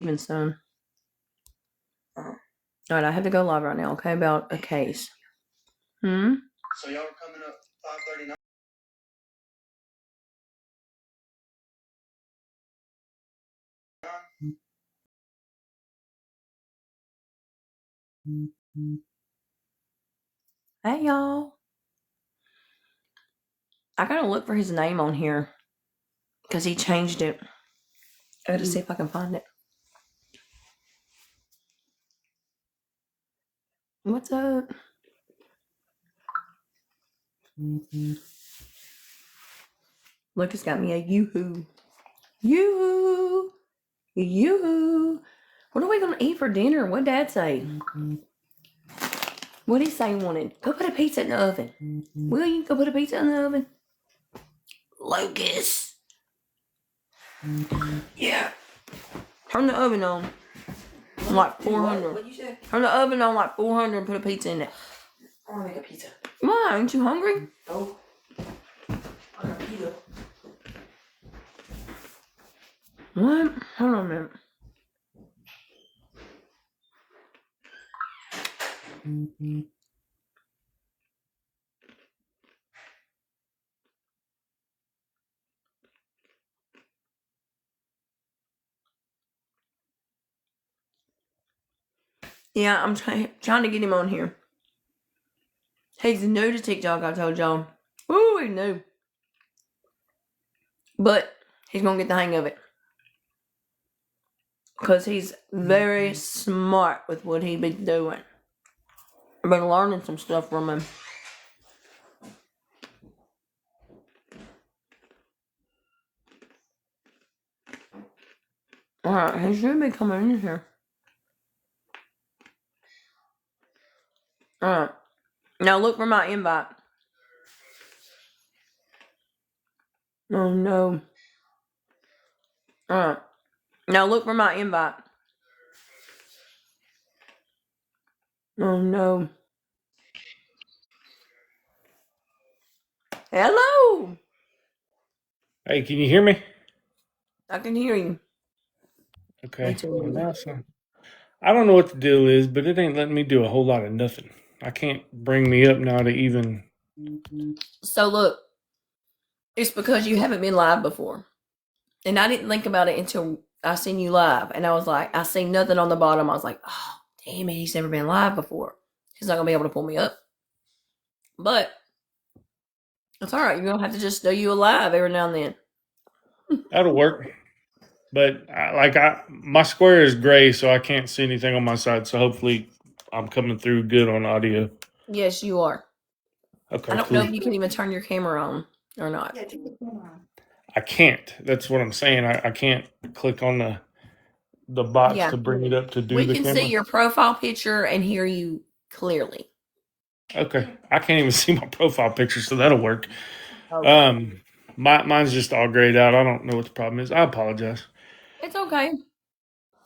even soon. All right, I have to go live right now, okay, about a case. So y'all are coming up 5:39. Hey, y'all. I gotta look for his name on here because he changed it. I gotta see if I can find it. What's up? Lucas got me a yoo-hoo. Yoo-hoo. Yoo-hoo. What are we gonna eat for dinner? What'd Dad say? What'd he say he wanted? Go put a pizza in the oven. Will you go put a pizza in the oven? Lucas. Yeah. Turn the oven on. Like 400. What you said? Turn the oven on like 400 and put a pizza in it. I want to make a pizza. Why? Aren't you hungry? No. I got pizza. What? Hold on a minute. Yeah, I'm trying to get him on here. He's new to TikTok, I told y'all. Ooh, he's new. But he's going to get the hang of it. Because he's very smart with what he be doing. I've been learning some stuff from him. Alright, he should be coming in here. Alright. Now look for my invite. Oh no. Alright. Now look for my invite. Oh no. Hello. Hey, can you hear me? I can hear you. Okay. Me too. Well, now so I don't know what the deal is, but it ain't letting me do a whole lot of nothing. I can't bring me up now to even. So look, it's because you haven't been live before. And I didn't think about it until I seen you live. And I was like, I seen nothing on the bottom. I was like, oh, damn it, he's never been live before. He's not going to be able to pull me up. But it's all right. You're going to have to just do you alive every now and then. That'll work. But my square is gray, so I can't see anything on my side. So hopefully, I'm coming through good on audio. Yes, you are. Okay, I don't cool. know if you can even turn your camera on or not. I can't. That's what I'm saying. I can't click on the box Yeah. to bring it up to do We the can camera. see your profile picture and hear you clearly. Okay, I can't even see my profile picture, so that'll work. Okay. Mine's just all grayed out. I don't know what the problem is. I apologize. It's okay.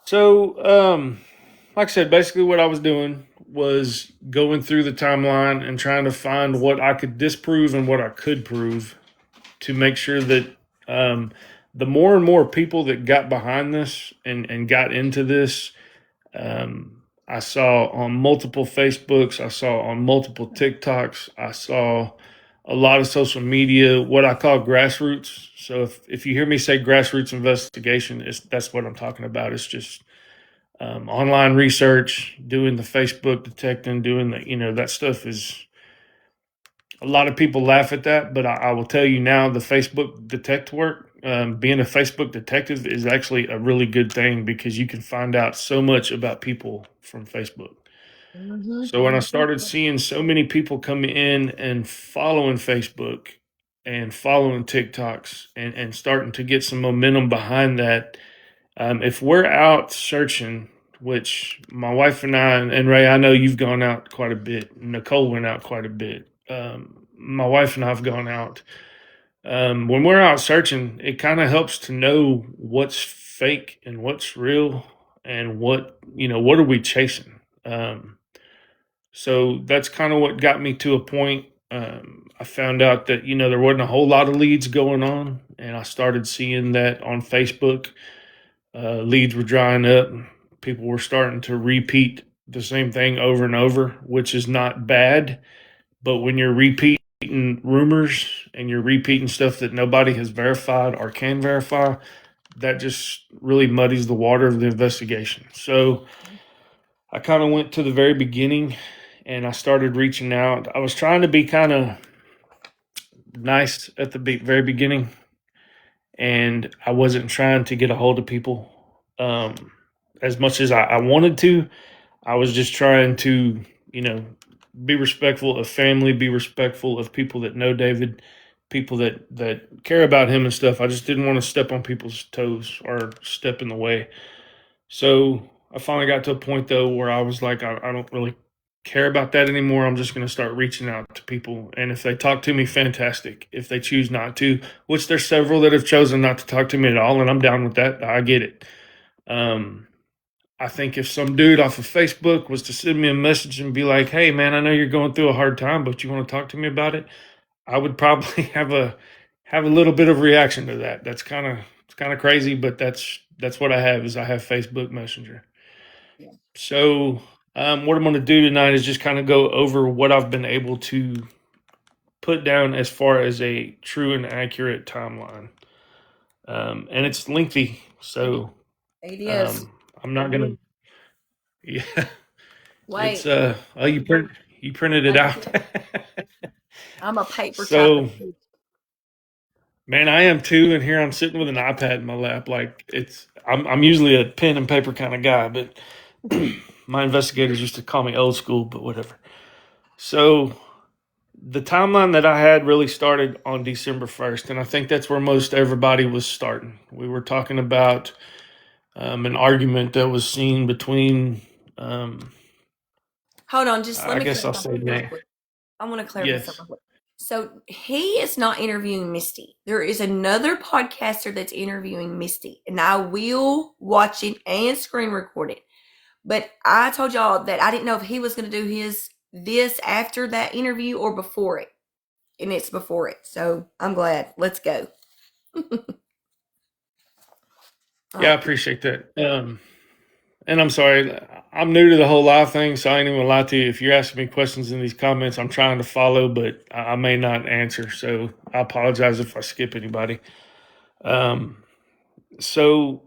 So, like I said, basically what I was doing was going through the timeline and trying to find what I could disprove and what I could prove to make sure that the more and more people that got behind this and got into this, I saw on multiple Facebooks, I saw on multiple TikToks, I saw a lot of social media, what I call grassroots. So if you hear me say grassroots investigation, that's what I'm talking about. It's just online research, doing the Facebook detecting, doing that stuff is a lot of people laugh at that, but I will tell you now the Facebook detect work, being a Facebook detective is actually a really good thing because you can find out so much about people from Facebook. Mm-hmm. So when I started seeing so many people come in and following Facebook and following TikToks and starting to get some momentum behind that, if we're out searching, which my wife and I, and Ray, I know you've gone out quite a bit. Nicole went out quite a bit. My wife and I have gone out. When we're out searching, it kind of helps to know what's fake and what's real and what are we chasing. So that's kind of what got me to a point. I found out that, there wasn't a whole lot of leads going on, and I started seeing that on Facebook. Leads were drying up. People were starting to repeat the same thing over and over, which is not bad. But when you're repeating rumors and you're repeating stuff that nobody has verified or can verify, that just really muddies the water of the investigation. So I kind of went to the very beginning and I started reaching out. I was trying to be kind of nice at the very beginning, and I wasn't trying to get a hold of people as much as I wanted to. I was just trying to, you know, be respectful of family, be respectful of people that know David, people that care about him and stuff. I just didn't want to step on people's toes or step in the way. So I finally got to a point though where I was like, I don't really care about that anymore. I'm just going to start reaching out to people. And if they talk to me, fantastic. If they choose not to, which there's several that have chosen not to talk to me at all, and I'm down with that. I get it. Um, I think if some dude off of Facebook was to send me a message and be like, "Hey, man, I know you're going through a hard time, but you want to talk to me about it," I would probably have a little bit of reaction to that. It's kind of crazy, but that's what I have is I have Facebook Messenger. Yeah. So what I'm going to do tonight is just kind of go over what I've been able to put down as far as a true and accurate timeline, and it's lengthy, so It is. I'm not gonna. Yeah, it's Wait, oh you printed it I out. did. I'm a paper typer So too. man, I am too, and here I'm sitting with an iPad in my lap. Like I'm usually a pen and paper kind of guy, but my investigators used to call me old school, but whatever. So the timeline that I had really started on December 1st, and I think that's where most everybody was starting. We were talking about an argument that was seen between, Hold on, just let I me guess I'll clarify say, something real Nate. quick. I want to clarify Yes. something real quick. So he is not interviewing Misty. There is another podcaster that's interviewing Misty, and I will watch it and screen record it. But I told y'all that I didn't know if he was going to do this after that interview or before it, and it's before it. So I'm glad. Let's go. All Yeah, I right. appreciate that. And I'm sorry, I'm new to the whole live thing, so I ain't even gonna lie to you. If you're asking me questions in these comments, I'm trying to follow, but I may not answer. So I apologize if I skip anybody. Um, so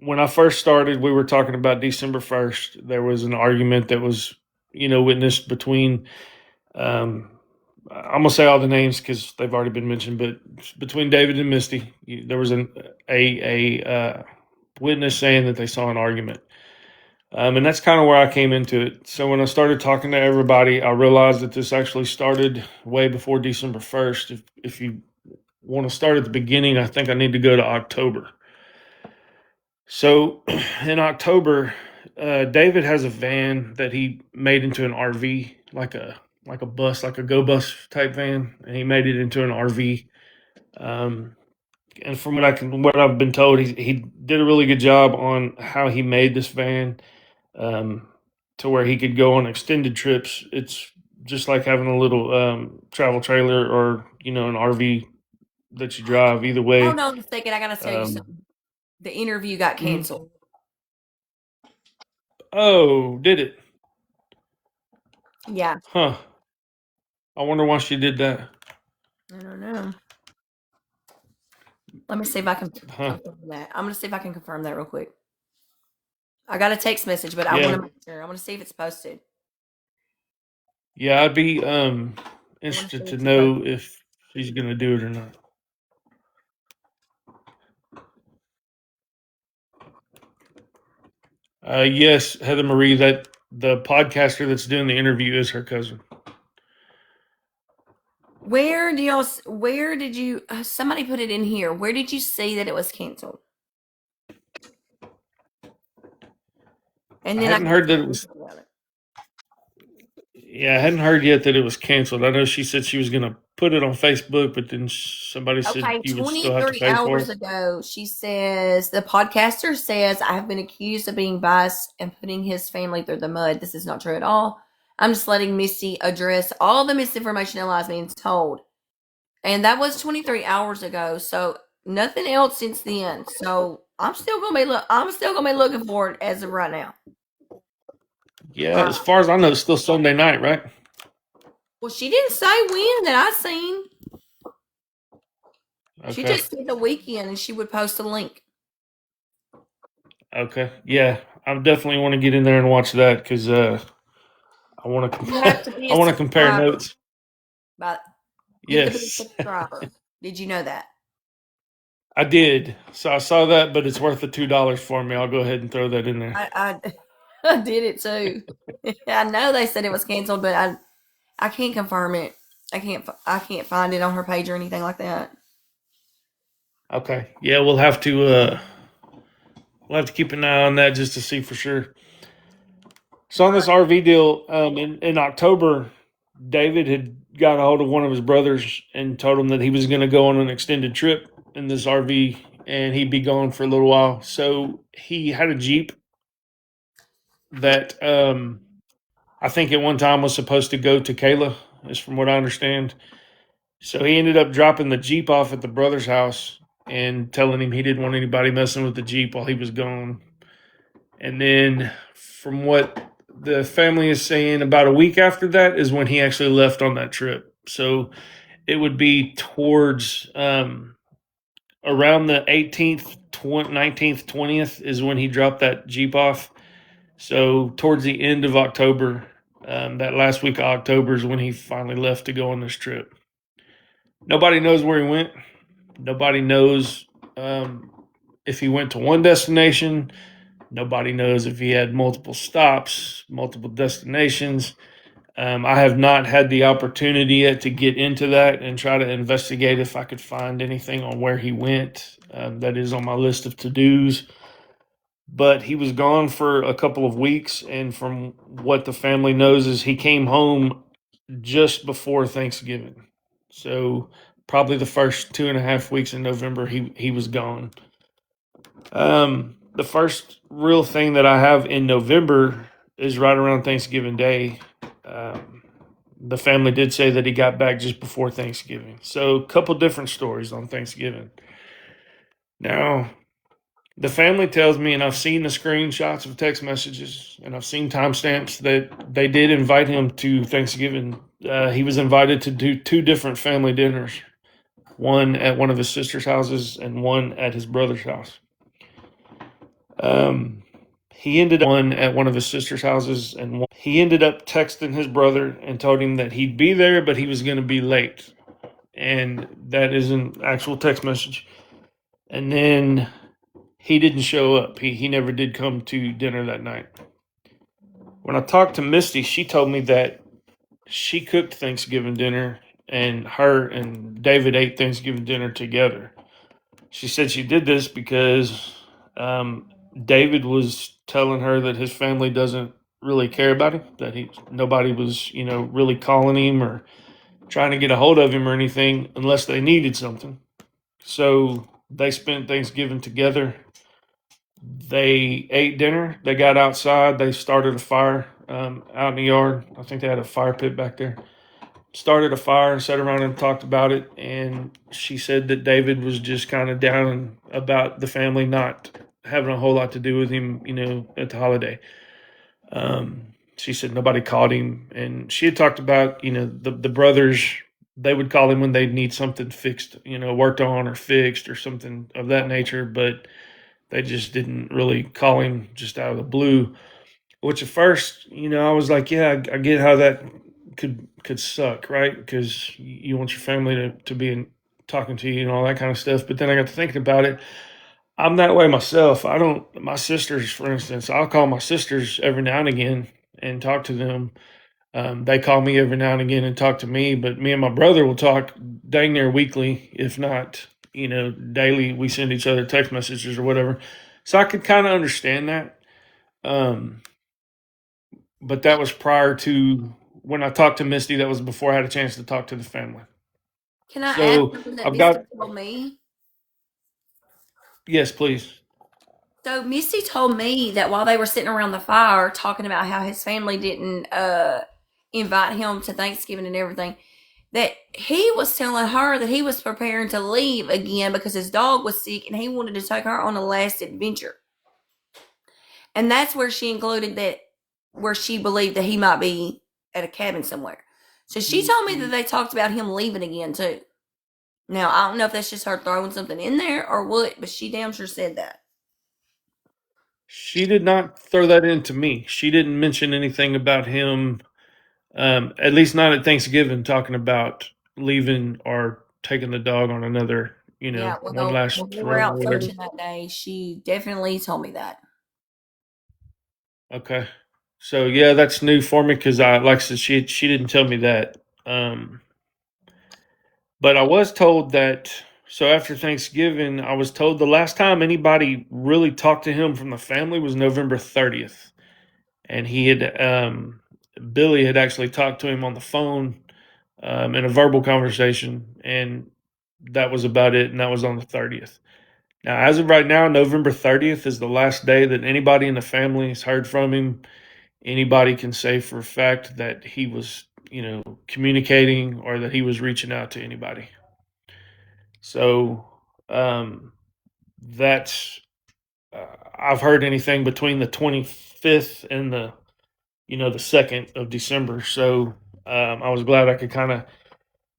when I first started, we were talking about December 1st. There was an argument that was, witnessed between, um, I'm gonna say all the names because they've already been mentioned, but between David and Misty, there was a witness saying that they saw an argument. And that's kind of where I came into it. So when I started talking to everybody, I realized that this actually started way before December 1st. If you want to start at the beginning, I think I need to go to October. So in October, David has a van that he made into an RV, like a bus, like a go bus type van, and he made it into an RV. Um, and from what I've been told, he did a really good job on how he made this van, um, to where he could go on extended trips. It's just like having a little travel trailer or an RV that you drive. Either Hold way. on a second. I got to tell you Um, something. The interview got mhm. canceled. Oh, did it? Yeah. Huh. I wonder why she did that. I don't know. Let me see if I can Huh. confirm that. I'm going to see if I can confirm that real quick. I got a text message, but I want Yeah. to make sure. I want to see if it's posted. Yeah. I'd be I want to interested see to if it's posted. know if she's gonna do it or not. Yes, Heather Marie. That the podcaster that's doing the interview is her cousin. Where did you, somebody put it in here. Where did you see that it was canceled? And I then I hadn't can heard say that it was. anything about it. Yeah, I hadn't heard yet that it was canceled. I know she said she was gonna put it on Facebook, but then somebody said Okay, you would still have to 23 pay for hours it. ago, the podcaster says, I have been accused of being biased and putting his family through the mud. This is not true at all. I'm just letting Misty address all the misinformation and lies being told. And that was 23 hours ago. So Nothing else since then. So I'm still gonna be looking for it as of right now. Yeah, as far as I know, it's still Sunday night, right? Well, she didn't say when that I seen. She Okay. just said the weekend, and she would post a link. Okay. Yeah, I definitely want to get in there and watch that because I want to You have to be I a want to compare subscriber, notes. but you have to be a Yes, subscriber. Did you know that? I did. So I saw that, but it's worth the $2 for me. I'll go ahead and throw that in there. I I did it too. I know they said it was canceled, but I can't confirm it. I can't find it on her page or anything like that. Okay. Yeah, we'll have to keep an eye on that just to see for sure. So on this RV deal, in October, David had got a hold of one of his brothers and told him that he was going to go on an extended trip in this RV and he'd be gone for a little while. So he had a Jeep that I think at one time was supposed to go to Kayla, is from what I understand. So he ended up dropping the Jeep off at the brother's house and telling him he didn't want anybody messing with the Jeep while he was gone. And then, from what the family is saying, about a week after that is when he actually left on that trip. So it would be towards around the 18th, 19th, 20th is when he dropped that Jeep off. So towards the end of October, that last week of October is when he finally left to go on this trip. Nobody knows where he went. Nobody knows um, if he went to one destination. Nobody knows if he had multiple stops, multiple destinations. I have not had the opportunity yet to get into that and try to investigate if I could find anything on where he went. That is on my list of to dos. But he was gone for a couple of weeks, and from what the family knows, is he came home just before Thanksgiving. So probably the first 2.5 weeks in November, he was gone. The first real thing that I have in November is right around Thanksgiving Day. Um, the family did say that he got back just before Thanksgiving. So, a couple different stories on Thanksgiving. Now, the family tells me, and I've seen the screenshots of text messages, and I've seen timestamps that they did invite him to Thanksgiving. He was invited to do two different family dinners, one at one of his sister's houses and one at his brother's house. He ended up one at one of his sister's houses, and he ended up texting his brother and told him that he'd be there, but he was going to be late. And that is an actual text message. And then he didn't show up. He never did come to dinner that night. When I talked to Misty, she told me that she cooked Thanksgiving dinner and her and David ate Thanksgiving dinner together. She said she did this because David was telling her that his family doesn't really care about him, that nobody was, really calling him or trying to get a hold of him or anything unless they needed something. So they spent Thanksgiving together. They ate dinner. They got outside. They started a fire out in the yard. I think they had a fire pit back there. Started a fire and sat around and talked about it. And she said that David was just kind of down about the family not having a whole lot to do with him, at the holiday. She said nobody called him. And she had talked about, the brothers, they would call him when they'd need something fixed, worked on or fixed or something of that nature. But they just didn't really call him just out of the blue. Which at first, I was like, yeah, I get how that could suck, right? Because you want your family to be talking to you and all that kind of stuff. But then I got to thinking about it. I'm that way myself. I don't. My sisters, for instance, I'll call my sisters every now and again and talk to them. They call me every now and again and talk to me. But me and my brother will talk dang near weekly, if not, daily. We send each other text messages or whatever. So I could kind of understand that. Um, but that was prior to when I talked to Misty. That was before I had a chance to talk to the family. Can I add So something that I've Misty got, told me? yes, please. So Misty told me that while they were sitting around the fire talking about how his family didn't invite him to Thanksgiving and everything, that he was telling her that he was preparing to leave again because his dog was sick and he wanted to take her on a last adventure. And that's where she included that, where she believed that he might be at a cabin somewhere. So she told me that they talked about him leaving again too. Now, I don't know if that's just her throwing something in there or what, but she damn sure said that. She did not throw that in to me. She didn't mention anything about him, at least not at Thanksgiving, talking about leaving or taking the dog on another, Yeah, one well, when last we were run out or whatever. searching that day, she definitely told me that. Okay. So yeah, that's new for me because like I said, she didn't tell me that. But I was told that. So after Thanksgiving, I was told the last time anybody really talked to him from the family was November 30th, and he had Billy had actually talked to him on the phone in a verbal conversation, and that was about it. And that was on the 30th. Now, as of right now, November 30th is the last day that anybody in the family has heard from him. Anybody can say for a fact that he was, communicating or that he was reaching out to anybody. So um, that's I've heard anything between the 25th and the 2nd of December. So I was glad I could kind of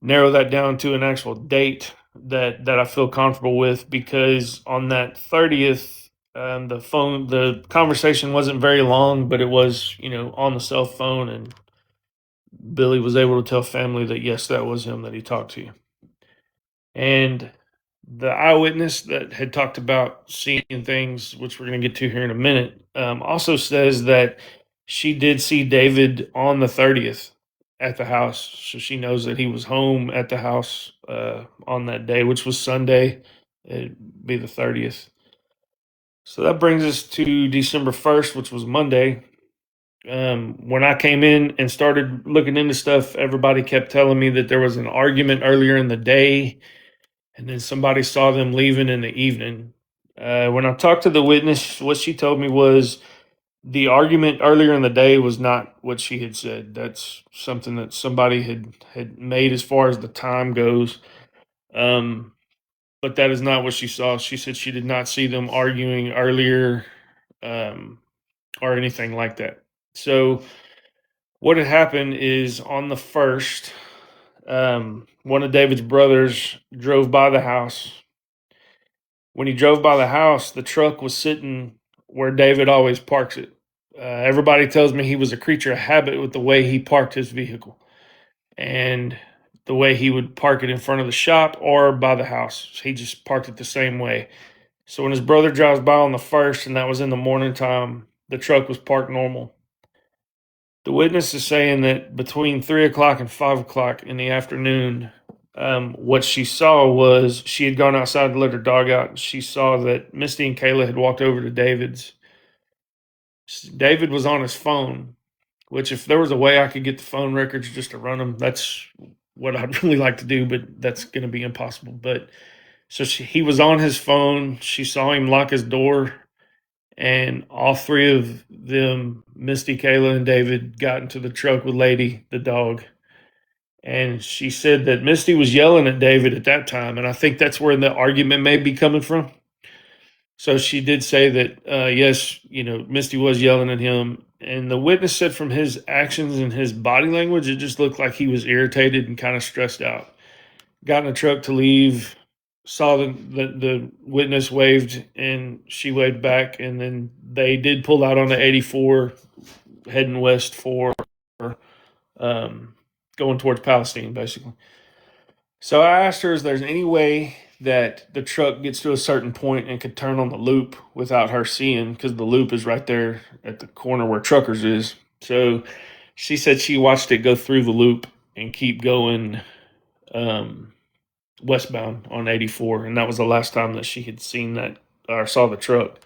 narrow that down to an actual date that I feel comfortable with, because on that 30th, the conversation wasn't very long, but it was, on the cell phone, and Billy was able to tell family that yes, that was him that he talked to. And the eyewitness that had talked about seeing things, which we're going to get to here in a minute, also says that she did see David on the 30th at the house. So she knows that he was home at the house on that day, which was Sunday. It'd be the 30th. So that brings us to December 1st, which was Monday. When I came in and started looking into stuff, everybody kept telling me that there was an argument earlier in the day, and then somebody saw them leaving in the evening. When I talked to the witness, what she told me was the argument earlier in the day was not what she had said. That's something that somebody had made as far as the time goes. Um, but that is not what she saw. She said she did not see them arguing earlier, um, or anything like that. So what had happened is on the first, one of David's brothers drove by the house. When he drove by the house, the truck was sitting where David always parks it. Everybody tells me he was a creature of habit with the way he parked his vehicle and the way he would park it in front of the shop or by the house. He just parked it the same way. So when his brother drives by on the first, and that was in the morning time, the truck was parked normal. The witness is saying that between 3 o'clock and 5 o'clock in the afternoon, what she saw was she had gone outside to let her dog out, and she saw that Misty and Kayla had walked over to David's. David was on his phone, which if there was a way I could get the phone records just to run them, that's what I'd really like to do, but that's going to be impossible. But so he was on his phone. She saw him lock his door, and all three of them, Misty, Kayla, and David, got into the truck with Lady, the dog. And she said that Misty was yelling at David at that time, and I think that's where the argument may be coming from. So she did say that, yes, Misty was yelling at him. And the witness said from his actions and his body language, it just looked like he was irritated and kind of stressed out. Got in the truck to leave, saw the witness waved, and she waved back. And then they did pull out on the 84 heading west for going towards Palestine, basically. So I asked her, is there's any way that the truck gets to a certain point and could turn on the loop without her seeing, because the loop is right there at the corner where Truckers is. So she said she watched it go through the loop and keep going um, westbound on 84, and that was the last time that she had seen that or saw the truck.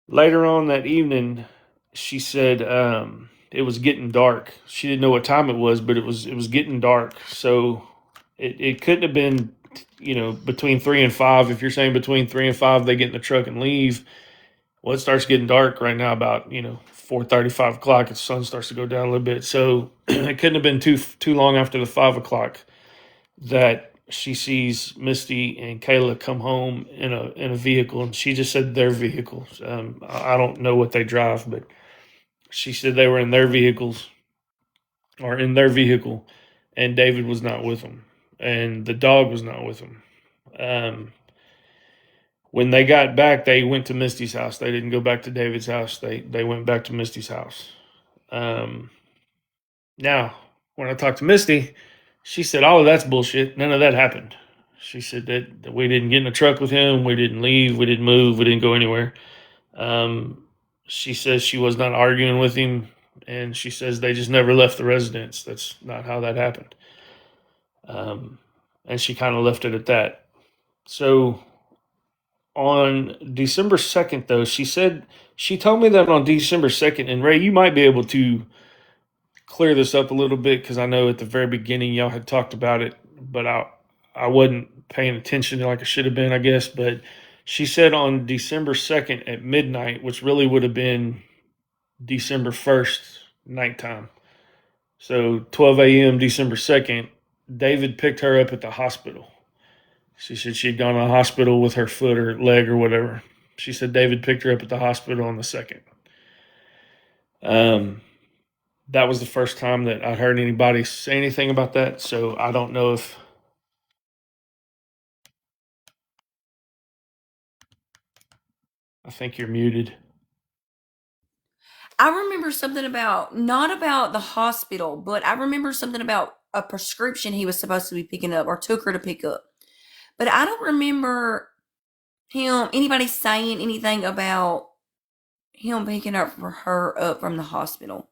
Later on that evening, she said it was getting dark. She didn't know what time it was, but it was getting dark. So it couldn't have been, between 3 and 5. If you're saying between 3 and 5, they get in the truck and leave. Well, it starts getting dark right now about 4:30, 5 o'clock. The sun starts to go down a little bit. So it couldn't have been too long after the 5 o'clock that she sees Misty and Kayla come home in a vehicle, and she just said their vehicles. I don't know what they drive, but she said they were in their vehicles or in their vehicle, and David was not with them, and the dog was not with them. Um, when they got back, they went to Misty's house. They didn't go back to David's house. They went back to Misty's house. Um, Now, when I talked to Misty, she said, "Oh, that's bullshit. None of that happened." She said that we didn't get in a truck with him. We didn't leave. We didn't move. We didn't go anywhere. Um, she says she was not arguing with him, and she says they just never left the residence. That's not how that happened. Um, and she kind of left it at that. So on December 2nd, though, she told me that on December 2nd, and Ray, you might be able to clear this up a little bit because I know at the very beginning y'all had talked about it, but I wasn't paying attention like I should have been, I guess. But she said on December 2nd at midnight, which really would have been December 1st nighttime. So 12 a.m. December 2nd, David picked her up at the hospital. She said she'd gone to the hospital with her foot or leg or whatever. She said David picked her up at the hospital on the 2nd. That was the first time that I heard anybody say anything about that. So I don't know if I think you're muted. I remember something about, not about the hospital, but I remember something about a prescription he was supposed to be picking up or took her to pick up. But I don't remember anybody saying anything about him picking up for her up from the hospital.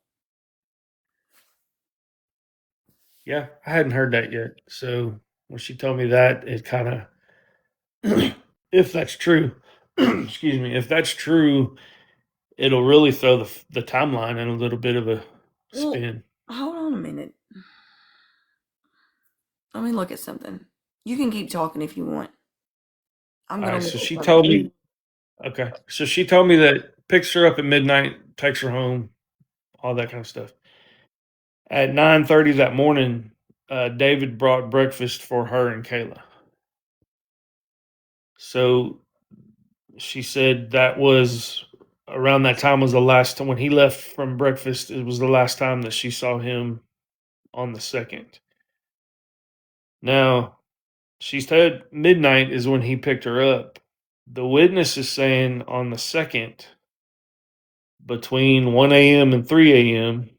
Yeah, I hadn't heard that yet. So when she told me that, it kind of, if that's true, excuse me, if that's true, it'll really throw the timeline in a little bit of a Well, spin. hold on a minute. Let me look at something. You can keep talking if you want. I'm All gonna right, look so at she something. told me, okay, so she told me that picks her up at midnight, takes her home, all that kind of stuff. At 9:30 that morning, David brought breakfast for her and Kayla. So she said that was around that time was the last time when he left from breakfast. It was the last time that she saw him on the 2nd. Now, she said midnight is when he picked her up. The witness is saying on the 2nd, between 1 a.m. and 3 a.m.,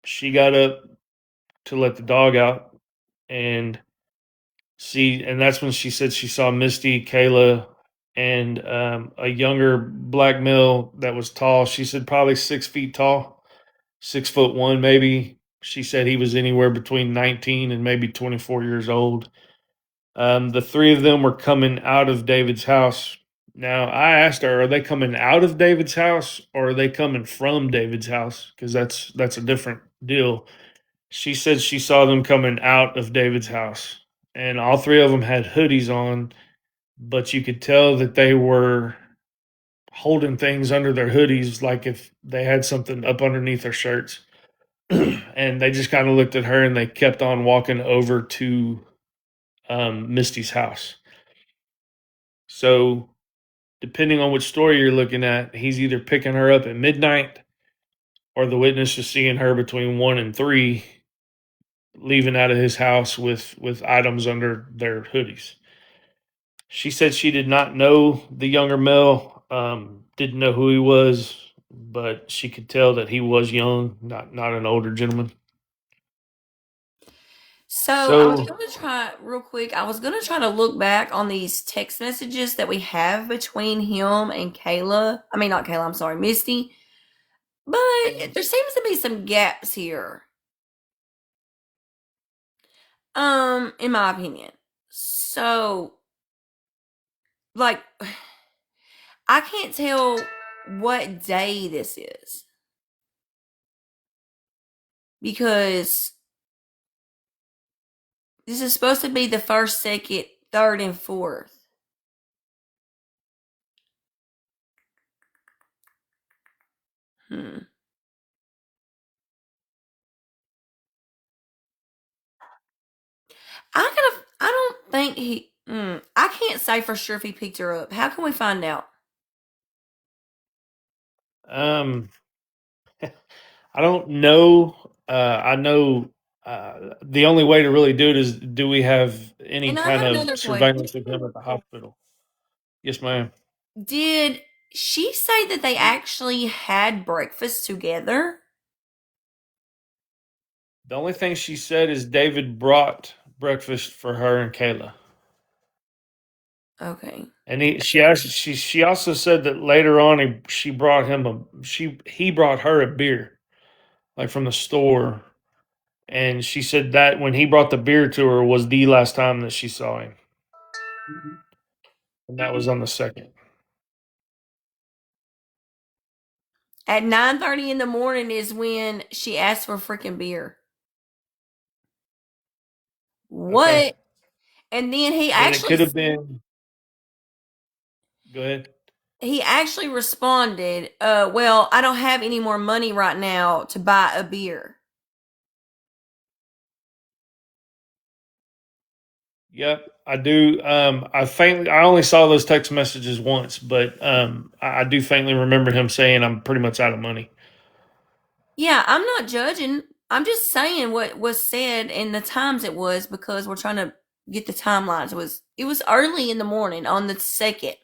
she got up to let the dog out and and that's when she said she saw Misty, Kayla, and a younger black male that was tall. She said probably 6 feet tall, 6'1" maybe. She said he was anywhere between 19 and maybe 24 years old. The three of them were coming out of David's house. Now I asked her, are they coming out of David's house or are they coming from David's house? Because that's a different deal. She said she saw them coming out of David's house, and all three of them had hoodies on, but you could tell that they were holding things under their hoodies, like if they had something up underneath their shirts. And they just kind of looked at her and they kept on walking over to Misty's house. So, depending on which story you're looking at, he's either picking her up at midnight or the witness is seeing her between 1 and 3 leaving out of his house with items under their hoodies. She said she did not know the younger male, didn't know who he was, but she could tell that he was young, not an older gentleman. So I was So gonna try real quick. I was gonna try to look back on these text messages that we have between him and Kayla. I mean, not Kayla. I'm sorry, Misty. But there seems to be some gaps here. In my opinion. So, like, I can't tell what day this is because this is supposed to be the first, second, third, and fourth. Hmm. I don't think he. I can't say for sure if he picked her up. How can we find out? Um, I don't know. I know the only way to really do it is, do we have any And I kind have of another question. surveillance of him at the hospital? Yes, ma'am. Did she say that they actually had breakfast together? The only thing she said is David brought breakfast for her and Kayla. Okay. And she also said that later on she brought him he brought her a beer, like from the store, and she said that when he brought the beer to her was the last time that she saw him, and that was on the second. At 9:30 in the morning is when she asked for freaking beer. Okay, What? And then he then it actually could have been. Go ahead. he actually responded, well, I don't have any more money right now to buy a beer. Yep, I do. I only saw those text messages once, but I do faintly remember him saying, "I'm pretty much out of money." Yeah, I'm not judging. I'm just saying what was said and the times it was because we're trying to get the timelines. It was early in the morning on the second.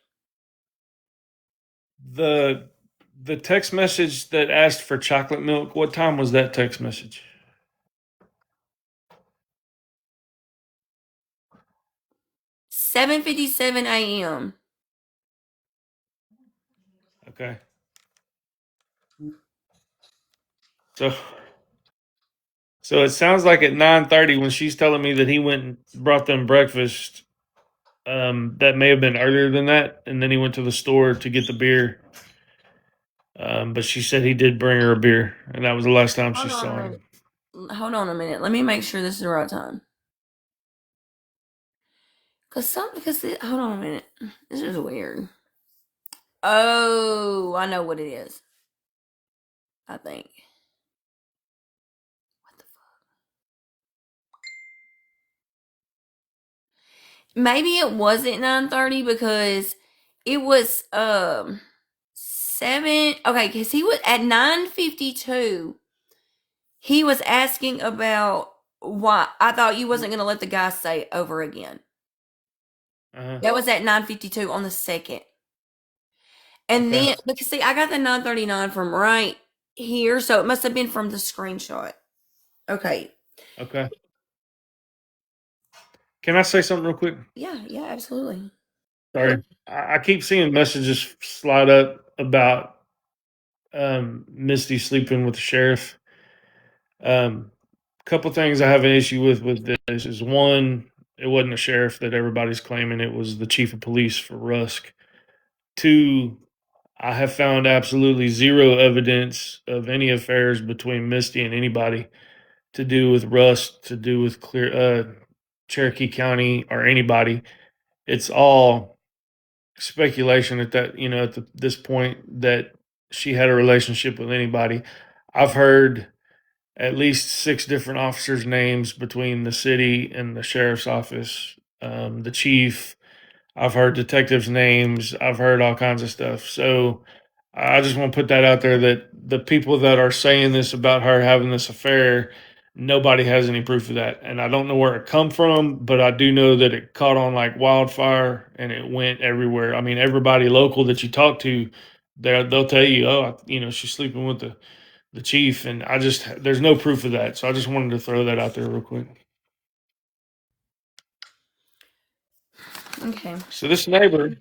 The the text message that asked for chocolate milk, what time was that text message? 7:57 a.m. Okay. So so it sounds like at 9:30 when she's telling me that he went and brought them breakfast, that may have been earlier than that, and then he went to the store to get the beer. But she said he did bring her a beer, and that was the last time she Hold on a saw minute. him. Hold on a minute. Let me make sure this is the right time. Hold on a minute. This is weird. Oh, I know what it is. I think. What the fuck? Maybe it wasn't 9:30 because it was 7, okay, cuz he was at 9:52. He was asking about why I thought you wasn't going to let the guy say over again. Uh-huh. That was at 9:52 on the second. And Okay. then because see, I got the 9:39 from right here, so it must have been from the screenshot. Okay. Okay. Can I say something real quick? Yeah, yeah, absolutely. Sorry. I keep seeing messages slide up about Misty sleeping with the sheriff. Couple things I have an issue with this is, one, it wasn't the sheriff that everybody's claiming; it was the chief of police for Rusk. Two, I have found absolutely zero evidence of any affairs between Misty and anybody to do with Rusk, to do with Cherokee County, or anybody. It's all speculation at that, this point, that she had a relationship with anybody. I've heard at least six different officers' names between the city and the sheriff's office, the chief. I've heard detectives' names. I've heard all kinds of stuff. So I just want to put that out there, that the people that are saying this about her having this affair, nobody has any proof of that. And I don't know where it come from, but I do know that it caught on like wildfire and it went everywhere. I mean, everybody local that you talk to, they'll tell you, oh, she's sleeping with the chief, and there's no proof of that. So I just wanted to throw that out there real quick. Okay. So this neighbor,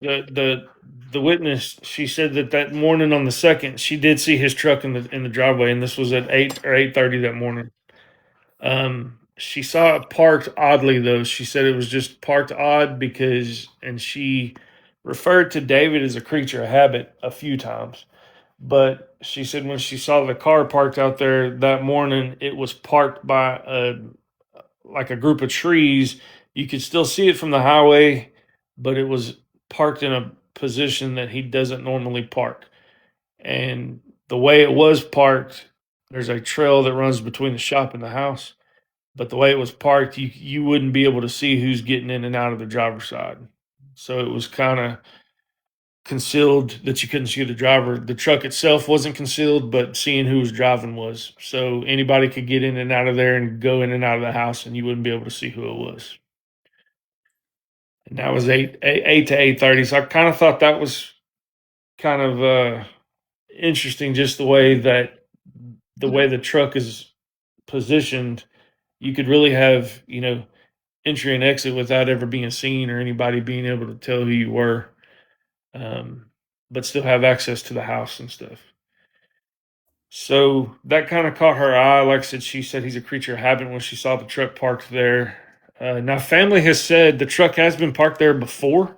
the witness, she said that morning on the second, she did see his truck in the driveway, and this was at 8 or 8:30 that morning. She saw it parked oddly though. She said it was just parked odd and she referred to David as a creature of habit a few times. But she said when she saw the car parked out there that morning, it was parked by like a group of trees. You could still see it from the highway, but it was parked in a position that he doesn't normally park. And the way it was parked, there's a trail that runs between the shop and the house. But the way it was parked, you wouldn't be able to see who's getting in and out of the driver's side. So it was kind of concealed that you couldn't see the driver. The truck itself wasn't concealed, but seeing who was driving was. So anybody could get in and out of there and go in and out of the house, and you wouldn't be able to see who it was. And that was eight to 8:30. So I kind of thought that was kind of interesting, just the way the truck is positioned. You could really have entry and exit without ever being seen or anybody being able to tell who you were, but still have access to the house and stuff. So that kind of caught her eye. Like I said, she said he's a creature of habit when she saw the truck parked there. Now, family has said the truck has been parked there before,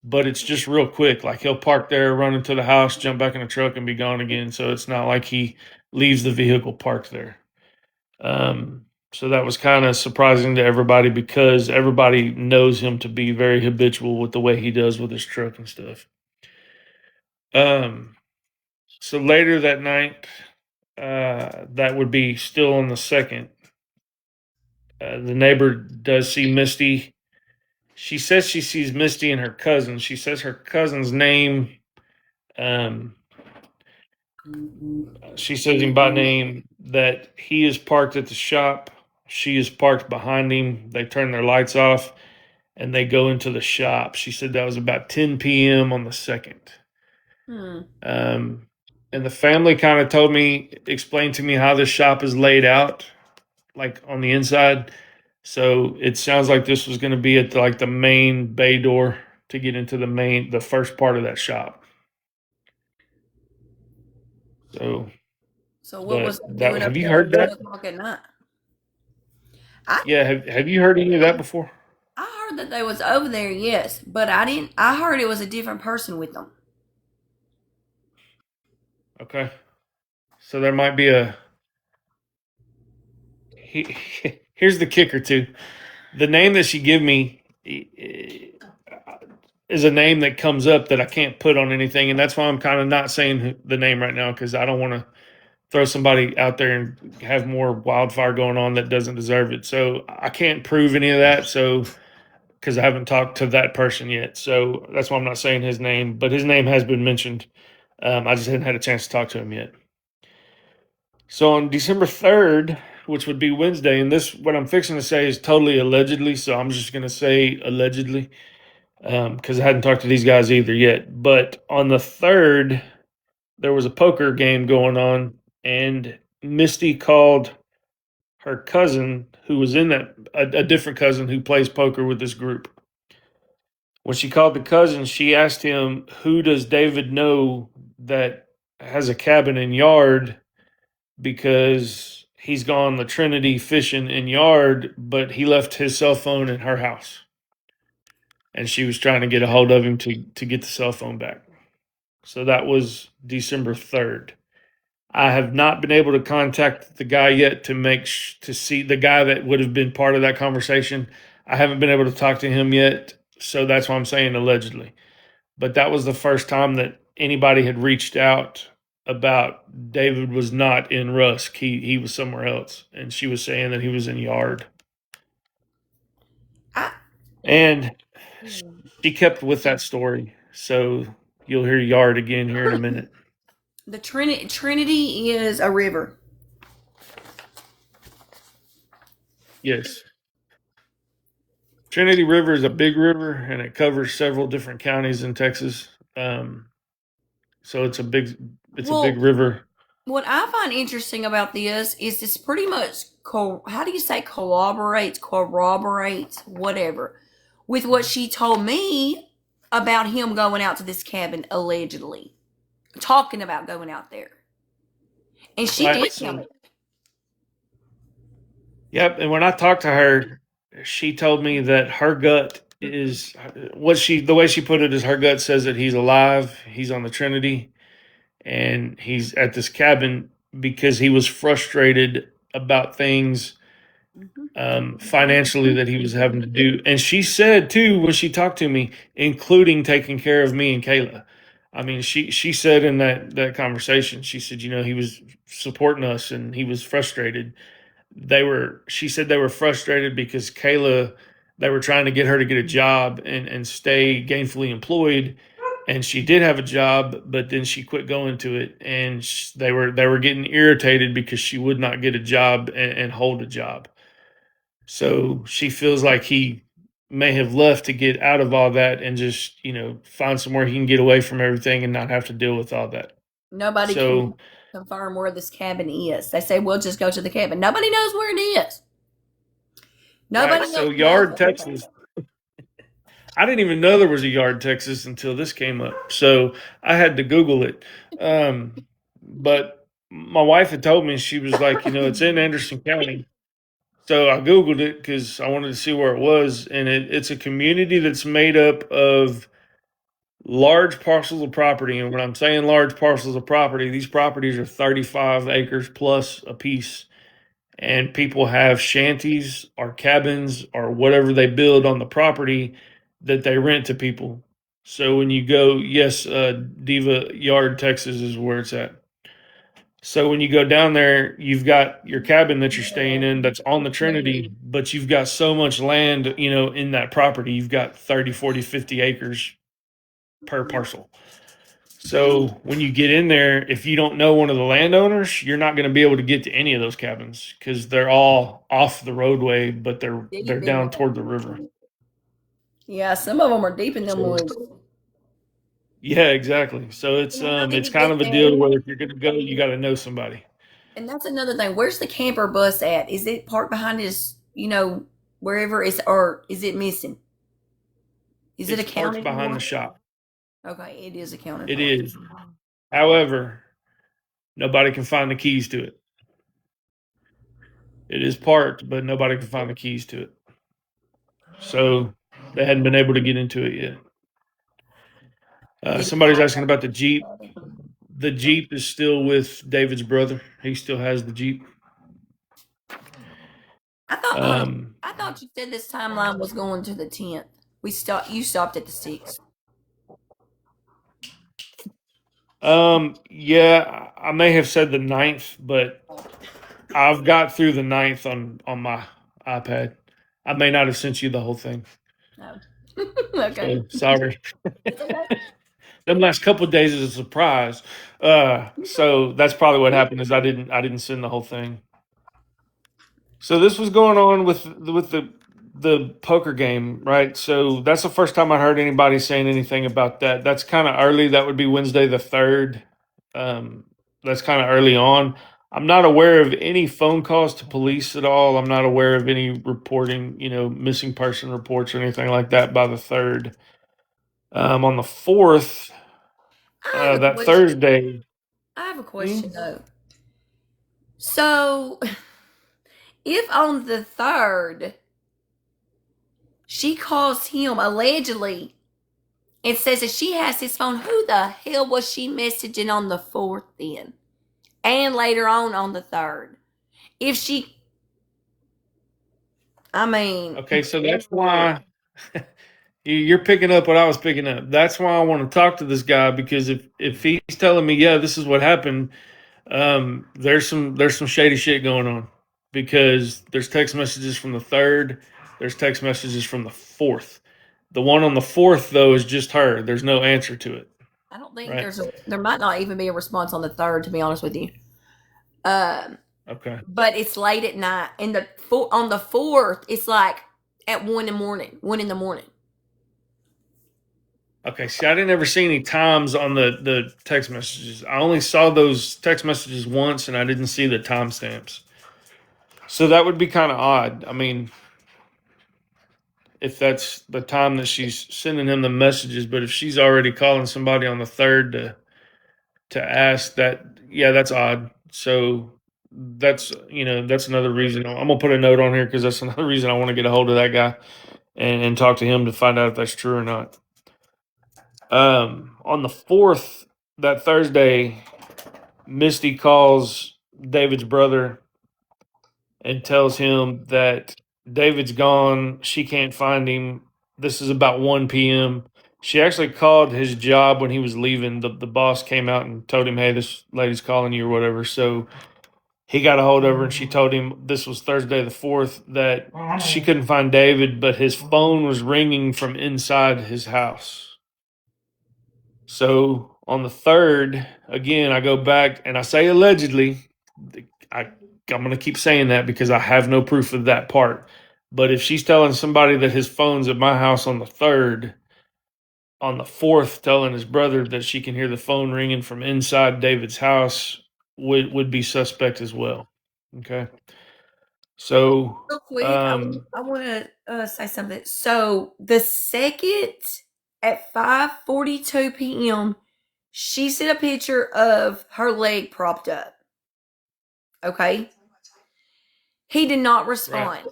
but it's just real quick. Like he'll park there, run into the house, jump back in the truck, and be gone again. So it's not like he leaves the vehicle parked there. So that was kind of surprising to everybody because everybody knows him to be very habitual with the way he does with his truck and stuff. So later that night, that would be still on the 2nd. The neighbor does see Misty. She says she sees Misty and her cousin. She says her cousin's name. She says him by name, that he is parked at the shop. She is parked behind him. They turn their lights off and they go into the shop. She said that was about 10 p.m. on the 2nd. And the family kind of explained to me how this shop is laid out, like on the inside. So it sounds like this was going to be at the main bay door to get into the first part of that shop. So what was But doing up have you there heard at 1 that? o'clock at night? Yeah, have you heard any of that before? I heard that they was over there, yes, but I didn't. I heard it was a different person with them. Okay, so there might be here's the kicker too. The name that she gave me is a name that comes up that I can't put on anything, and that's why I'm kind of not saying the name right now because I don't want to throw somebody out there and have more wildfire going on that doesn't deserve it. So I can't prove any of that. So because I haven't talked to that person yet, so that's why I'm not saying his name. But his name has been mentioned. I just hadn't had a chance to talk to him yet. So on December 3rd, which would be Wednesday, and this what I'm fixing to say is totally allegedly. So I'm just going to say allegedly because I hadn't talked to these guys either yet. But on the 3rd, there was a poker game going on, and Misty called her cousin, who was in a different cousin who plays poker with this group. When she called the cousin, she asked him, "Who does David know that has a cabin and yard?" Because he's gone the Trinity fishing and yard, but he left his cell phone in her house. And she was trying to get a hold of him to get the cell phone back. So that was December 3rd. I have not been able to contact the guy yet to see the guy that would have been part of that conversation. I haven't been able to talk to him yet, so that's why I'm saying allegedly. But that was the first time that anybody had reached out about David was not in Rusk. He was somewhere else, and she was saying that he was in Yard. And she kept with that story, so you'll hear Yard again here in a minute. The Trinity is a river. Yes. Trinity River is a big river, and it covers several different counties in Texas. So it's a big river. What I find interesting about this is it's pretty much how do you say corroborates, whatever, with what she told me about him going out to this cabin allegedly, talking about going out there, and she did tell me. Yep, and when I talked to her, she told me that her gut is the way she put it is her gut says that he's alive, he's on the Trinity, and he's at this cabin because he was frustrated about things financially that he was having to do. And she said too when she talked to me, including taking care of me and Kayla. I mean, she said in that conversation, she said, he was supporting us and he was frustrated. She said they were frustrated because Kayla, they were trying to get her to get a job and stay gainfully employed, and she did have a job, but then she quit going to it, and they were getting irritated because she would not get a job and hold a job. So she feels like he may have left to get out of all that and just, find somewhere he can get away from everything and not have to deal with all that. Nobody can So, confirm where this cabin is. They say we'll just go to the cabin. Nobody knows where it is. right. Nobody So, knows Yard, nothing. Texas, I didn't even know there was a Yard, Texas until this came up. So, I had to Google it. But my wife had told me, she was like, it's in Anderson County. So I Googled it because I wanted to see where it was. And it's a community that's made up of large parcels of property. And when I'm saying large parcels of property, these properties are 35 acres plus a piece. And people have shanties or cabins or whatever they build on the property that they rent to people. So when you go, yes, Diva Yard, Texas is where it's at. So when you go down there, you've got your cabin that you're staying in that's on the Trinity, but you've got so much land, in that property. You've got 30, 40, 50 acres per parcel. So when you get in there, if you don't know one of the landowners, you're not going to be able to get to any of those cabins because they're all off the roadway, but they're Deep in down there. toward the river. Yeah, some of them are deep in them So woods. yeah, exactly. So You it's know how it's many kind get of a there? deal where if you're going to go, you got to know somebody. And that's another thing. Where's the camper bus at? Is it parked behind his, wherever it's, or is it missing? Is it It's parked accounted behind for? the shop. Okay, it is accounted It for. is. However, nobody can find the keys to it. It is parked, but nobody can find the keys to it. So they hadn't been able to get into it yet. Did he Somebody's hide asking about the Jeep. it? The Jeep is still with David's brother. He still has the Jeep. I thought, hold on. Um, I thought you said this timeline was going to the 10th. You stopped at the 6th. yeah, I may have said the ninth, but I've got through the ninth on my iPad. I may not have sent you the whole thing. No. Okay. So sorry. It's okay. Them last couple of days is a surprise. So that's probably what happened is I didn't send the whole thing. So this was going on with the poker game, right? So that's the first time I heard anybody saying anything about that. That's kind of early. That would be Wednesday the 3rd. Um, that's kind of early on. I'm not aware of any phone calls to police at all. I'm not aware of any reporting, missing person reports or anything like that by the 3rd. On the 4th, I have a that question. Thursday. I have a Hmm? question though. So, if on the 3rd she calls him allegedly and says that she has his phone, who the hell was she messaging on the 4th then? And later on the 3rd? If she, I mean, Okay, so that's why you're picking up what I was picking up. That's why I want to talk to this guy because if he's telling me, yeah, this is what happened, there's some shady shit going on because there's text messages from the 3rd, there's text messages from the 4th. The one on the 4th though is just her. There's no answer to it, I don't think right? there might not even be a response on the 3rd, to be honest with you. Um, Okay. but it's late at night, and on the 4th, it's like at 1 in the morning. Okay. See, I didn't ever see any times on the text messages. I only saw those text messages once, and I didn't see the timestamps. So that would be kind of odd. I mean, if that's the time that she's sending him the messages, but if she's already calling somebody on the 3rd to ask that, yeah, that's odd. So that's another reason I'm gonna put a note on here because that's another reason I want to get a hold of that guy and talk to him to find out if that's true or not. On the 4th, that Thursday, Misty calls David's brother and tells him that David's gone. She can't find him. This is about 1 p.m. She actually called his job when he was leaving. The boss came out and told him, "Hey, this lady's calling you or whatever." So he got a hold of her and she told him this was Thursday the 4th that she couldn't find David, but his phone was ringing from inside his house. So on the 3rd, again, I go back and I say allegedly. I'm going to keep saying that because I have no proof of that part. But if she's telling somebody that his phone's at my house on the 3rd, on the 4th telling his brother that she can hear the phone ringing from inside David's house would be suspect as well. Okay. So, Real quick, I want to say something. So the second at 5:42 p.m., she sent a picture of her leg propped up. Okay, he did not right. respond.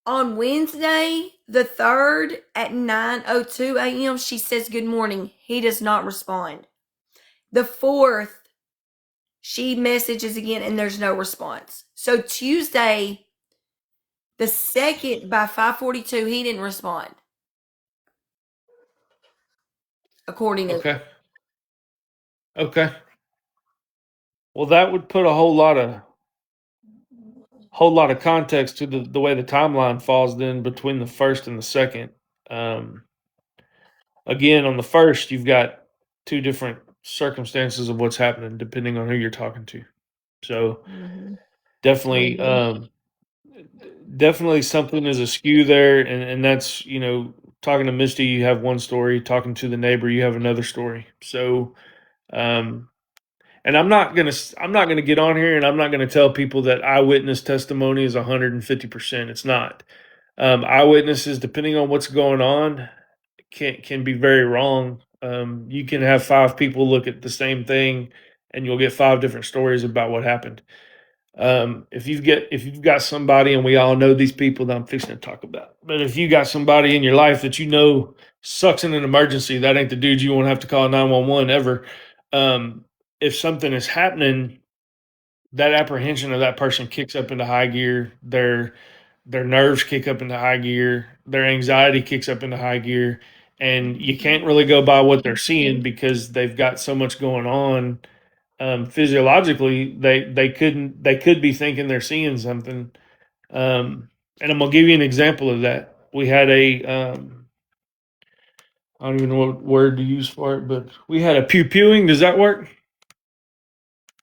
On Wednesday, the 3rd at 9:02 a.m., she says good morning. He does not respond. The 4th, she messages again and there's no response. So Tuesday, the 2nd by 5:42, he didn't respond. According to Okay. Okay. Well, that would put a whole lot of context to the way the timeline falls then between the 1st and the 2nd. Um, Again, on the 1st, you've got two different circumstances of what's happening depending on who you're talking to. So Mhm. definitely, definitely something is askew there, and that's talking to Misty, you have one story. Talking to the neighbor, you have another story. So, um, and I'm not gonna get on here, and I'm not gonna tell people that eyewitness testimony is 150%. It's not. Eyewitnesses, depending on what's going on, can be very wrong. You can have five people look at the same thing, and you'll get five different stories about what happened. If you've got somebody, and we all know these people that I'm fixing to talk about, but if you got somebody in your life that sucks in an emergency, that ain't the dude you won't have to call 911 ever. Um, if something is happening, that apprehension of that person kicks up into high gear. Their nerves kick up into high gear, their anxiety kicks up into high gear, and you can't really go by what they're seeing because they've got so much going on. Physiologically, they could be thinking they're seeing something. And I'm gonna give you an example of that. We had I don't even know what word to use for it, but we had a pew pewing. Does that work?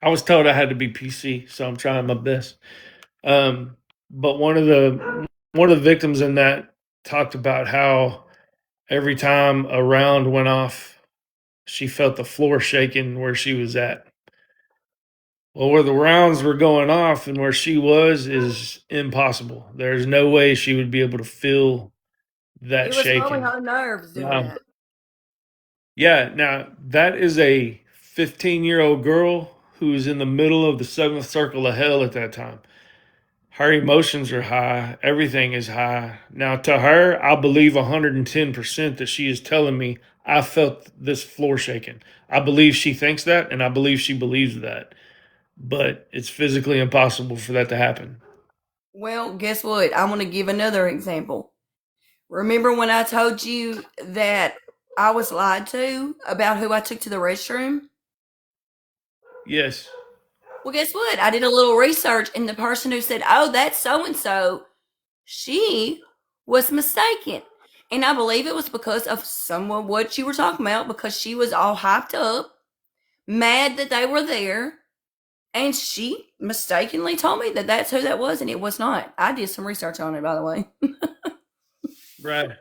I was told I had to be PC, so I'm trying my best. But one of the victims in that talked about how every time a round went off, she felt the floor shaking where she was at. Well, where the rounds were going off and where she was is impossible. There's no way she would be able to feel that it was probably shaking. her nerves doing Now, that. yeah, now that is a 15-year-old girl who's in the middle of the seventh circle of hell at that time. Her emotions are high. Everything is high. Now, to her, I believe 110% that she is telling me, I felt this floor shaking. I believe she thinks that, and I believe she believes that. But it's physically impossible for that to happen. Well, guess what? I'm going to give another example. Remember when I told you that I was lied to about who I took to the restroom? Yes. Well, guess what? I did a little research, and the person who said, "Oh, that's so and so," she was mistaken. And I believe it was because of someone what you were talking about, because she was all hyped up, mad that they were there, and she mistakenly told me that that's who that was, and it was not. I did some research on it, by the way. Right.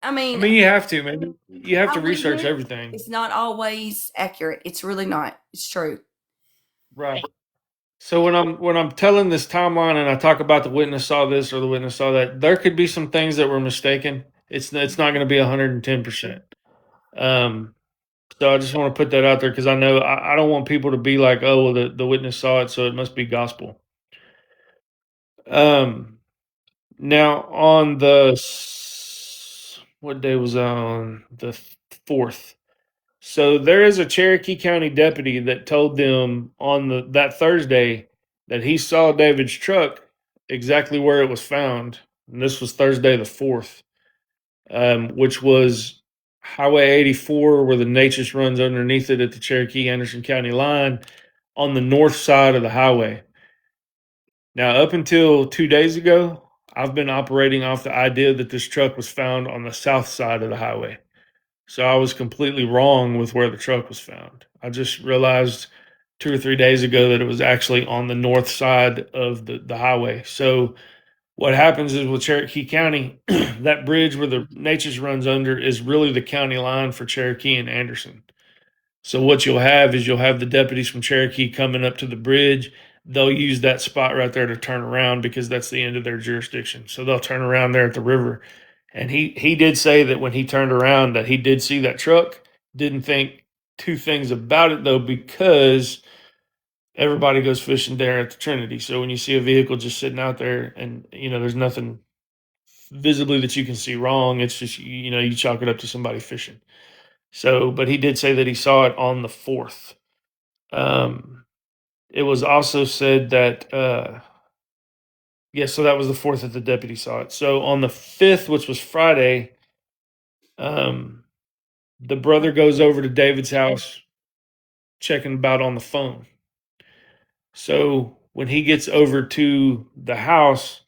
I I mean, mean, you have to, man. You have to I read research it. everything. It's not always accurate. It's really not. It's true. Right. So when I'm telling this timeline and I talk about the witness saw this or the witness saw that, there could be some things that were mistaken. It's not going to be 110%. Um, So I just want to put that out there because I know I don't want people to be like, oh, well, the witness saw it, so it must be gospel. Um, Now on what day was that on the 4th? So there is a Cherokee County deputy that told them on that Thursday that he saw David's truck exactly where it was found, and this was Thursday the 4th, which was Highway 84, where the Natchez runs underneath it at the Cherokee-Anderson County line, on the north side of the highway. Now, up until 2 days ago, I've been operating off the idea that this truck was found on the south side of the highway. So I was completely wrong with where the truck was found. I just realized 2 or 3 days ago that it was actually on the north side of the highway. So what happens is with Cherokee County, that bridge where the Natchez runs under is really the county line for Cherokee and Anderson. So what you'll have is you'll have the deputies from Cherokee coming up to the bridge. They'll use that spot right there to turn around because that's the end of their jurisdiction. So they'll turn around there at the river. And he did say that when he turned around that he did see that truck. Didn't think two things about it though, because everybody goes fishing there at the Trinity. So when you see a vehicle just sitting out there and there's nothing visibly that you can see wrong, it's just you chalk it up to somebody fishing. So, but he did say that he saw it on the 4th. It was also said that, so that was the 4th that the deputy saw it. So on the 5th, which was Friday, the brother goes over to David's house, checking about on the phone. So when he gets over to the house,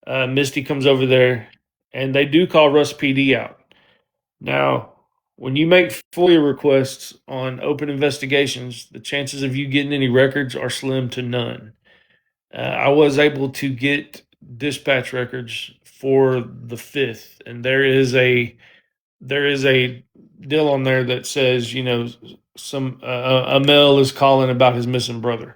Misty comes over there, and they do call Russ PD out. Now, when you make FOIA requests on open investigations, the chances of you getting any records are slim to none. I was able to get dispatch records for the 5th, and there is a deal on there that says some a male is calling about his missing brother,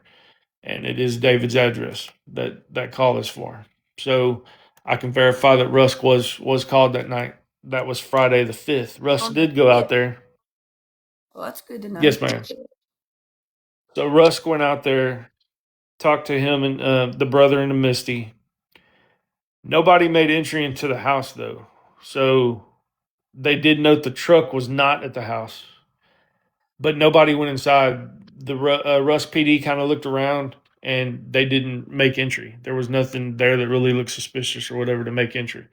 and it is David's address that call is for. So I can verify that Rusk was called that night. That was Friday the 5th. Rusk did go out there. Well, that's good to know. Yes, ma'am. So Rusk went out there, talked to him and the brother and the Misty. Nobody made entry into the house though, so they did note the truck was not at the house, but nobody went inside. The Russ PD kind of looked around and they didn't make entry. There was nothing there that really looked suspicious or whatever to make entry.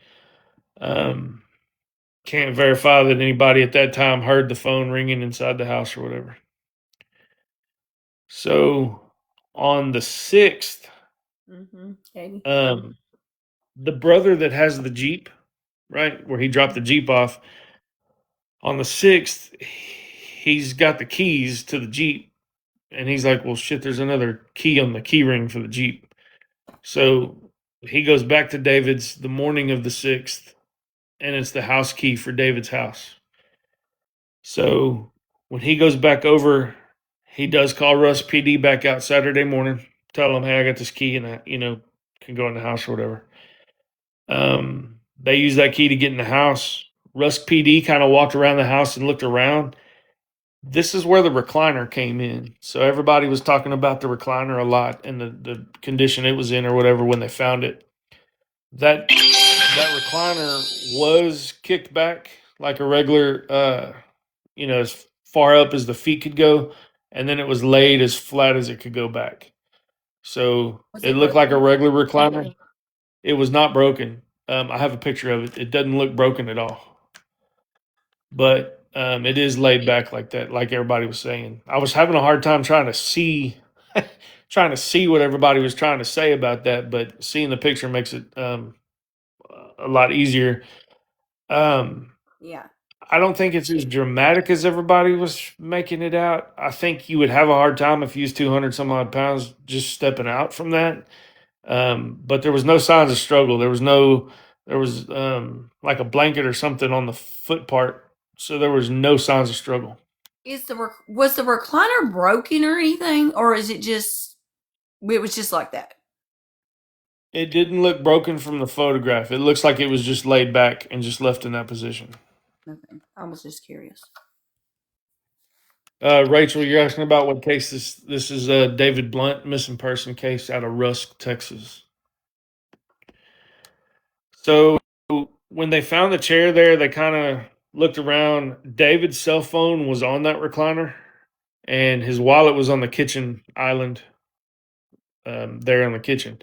Can't verify that anybody at that time heard the phone ringing inside the house or whatever. So on the 6th, Katie. the brother that has the Jeep, right, where he dropped the Jeep off, on the 6th, he's got the keys to the Jeep. And he's like, well, shit, there's another key on the key ring for the Jeep. So he goes back to David's the morning of the 6th, and it's the house key for David's house. So when he goes back over, he does call Russ PD back out Saturday morning, tell him, hey, I got this key and I, can go in the house or whatever. They use that key to get in the house. Russ PD kind of walked around the house and looked around. This is where the recliner came in. So everybody was talking about the recliner a lot and the condition it was in or whatever when they found it. That recliner was kicked back like a regular, as far up as the feet could go, and then it was laid as flat as it could go back. So it looked like a regular recliner. It was not broken. I have a picture of it. It doesn't look broken at all. But it is laid back like that, like everybody was saying. I was having a hard time trying to see what everybody was trying to say about that, but seeing the picture makes it a lot easier. Yeah. I don't think it's as dramatic as everybody was making it out. I think you would have a hard time if you was 200 some odd pounds just stepping out from that. But there was no signs of struggle. There was like a blanket or something on the foot part. So there was no signs of struggle. Was the recliner broken or anything, or is it was just like that? It didn't look broken from the photograph. It looks like it was just laid back and just left in that position. Okay, I was just curious. Rachel, you're asking about what case this is a David Blunt missing person case out of Rusk, Texas. So when they found the chair there, they kind of looked around. David's cell phone was on that recliner, and his wallet was on the kitchen island there in the kitchen.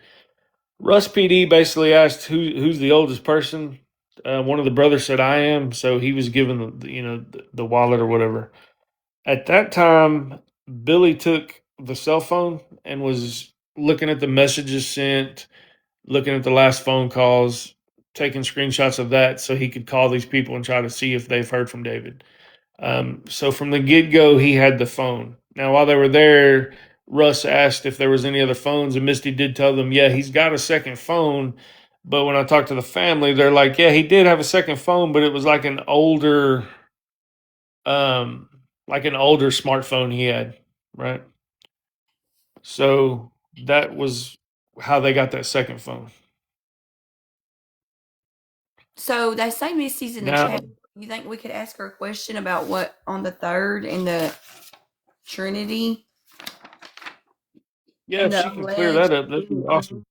Russ PD basically asked who's the oldest person. One of the brothers said I am, so he was given the wallet or whatever. At that time, Billy took the cell phone and was looking at the messages sent, looking at the last phone calls, taking screenshots of that so he could call these people and try to see if they've heard from David. So from the get go, he had the phone. Now, while they were there, Russ asked if there was any other phones, and Misty did tell them, yeah, he's got a second phone. But when I talked to the family, they're like, yeah, he did have a second phone, but it was um, like an older smartphone he had, right? So that was how they got that second phone. So they say Misty's in the Now, chat. You think we could ask her a question about what on the 3rd in the Trinity yeah, and if the she can clear alleged, that up, that'd be awesome.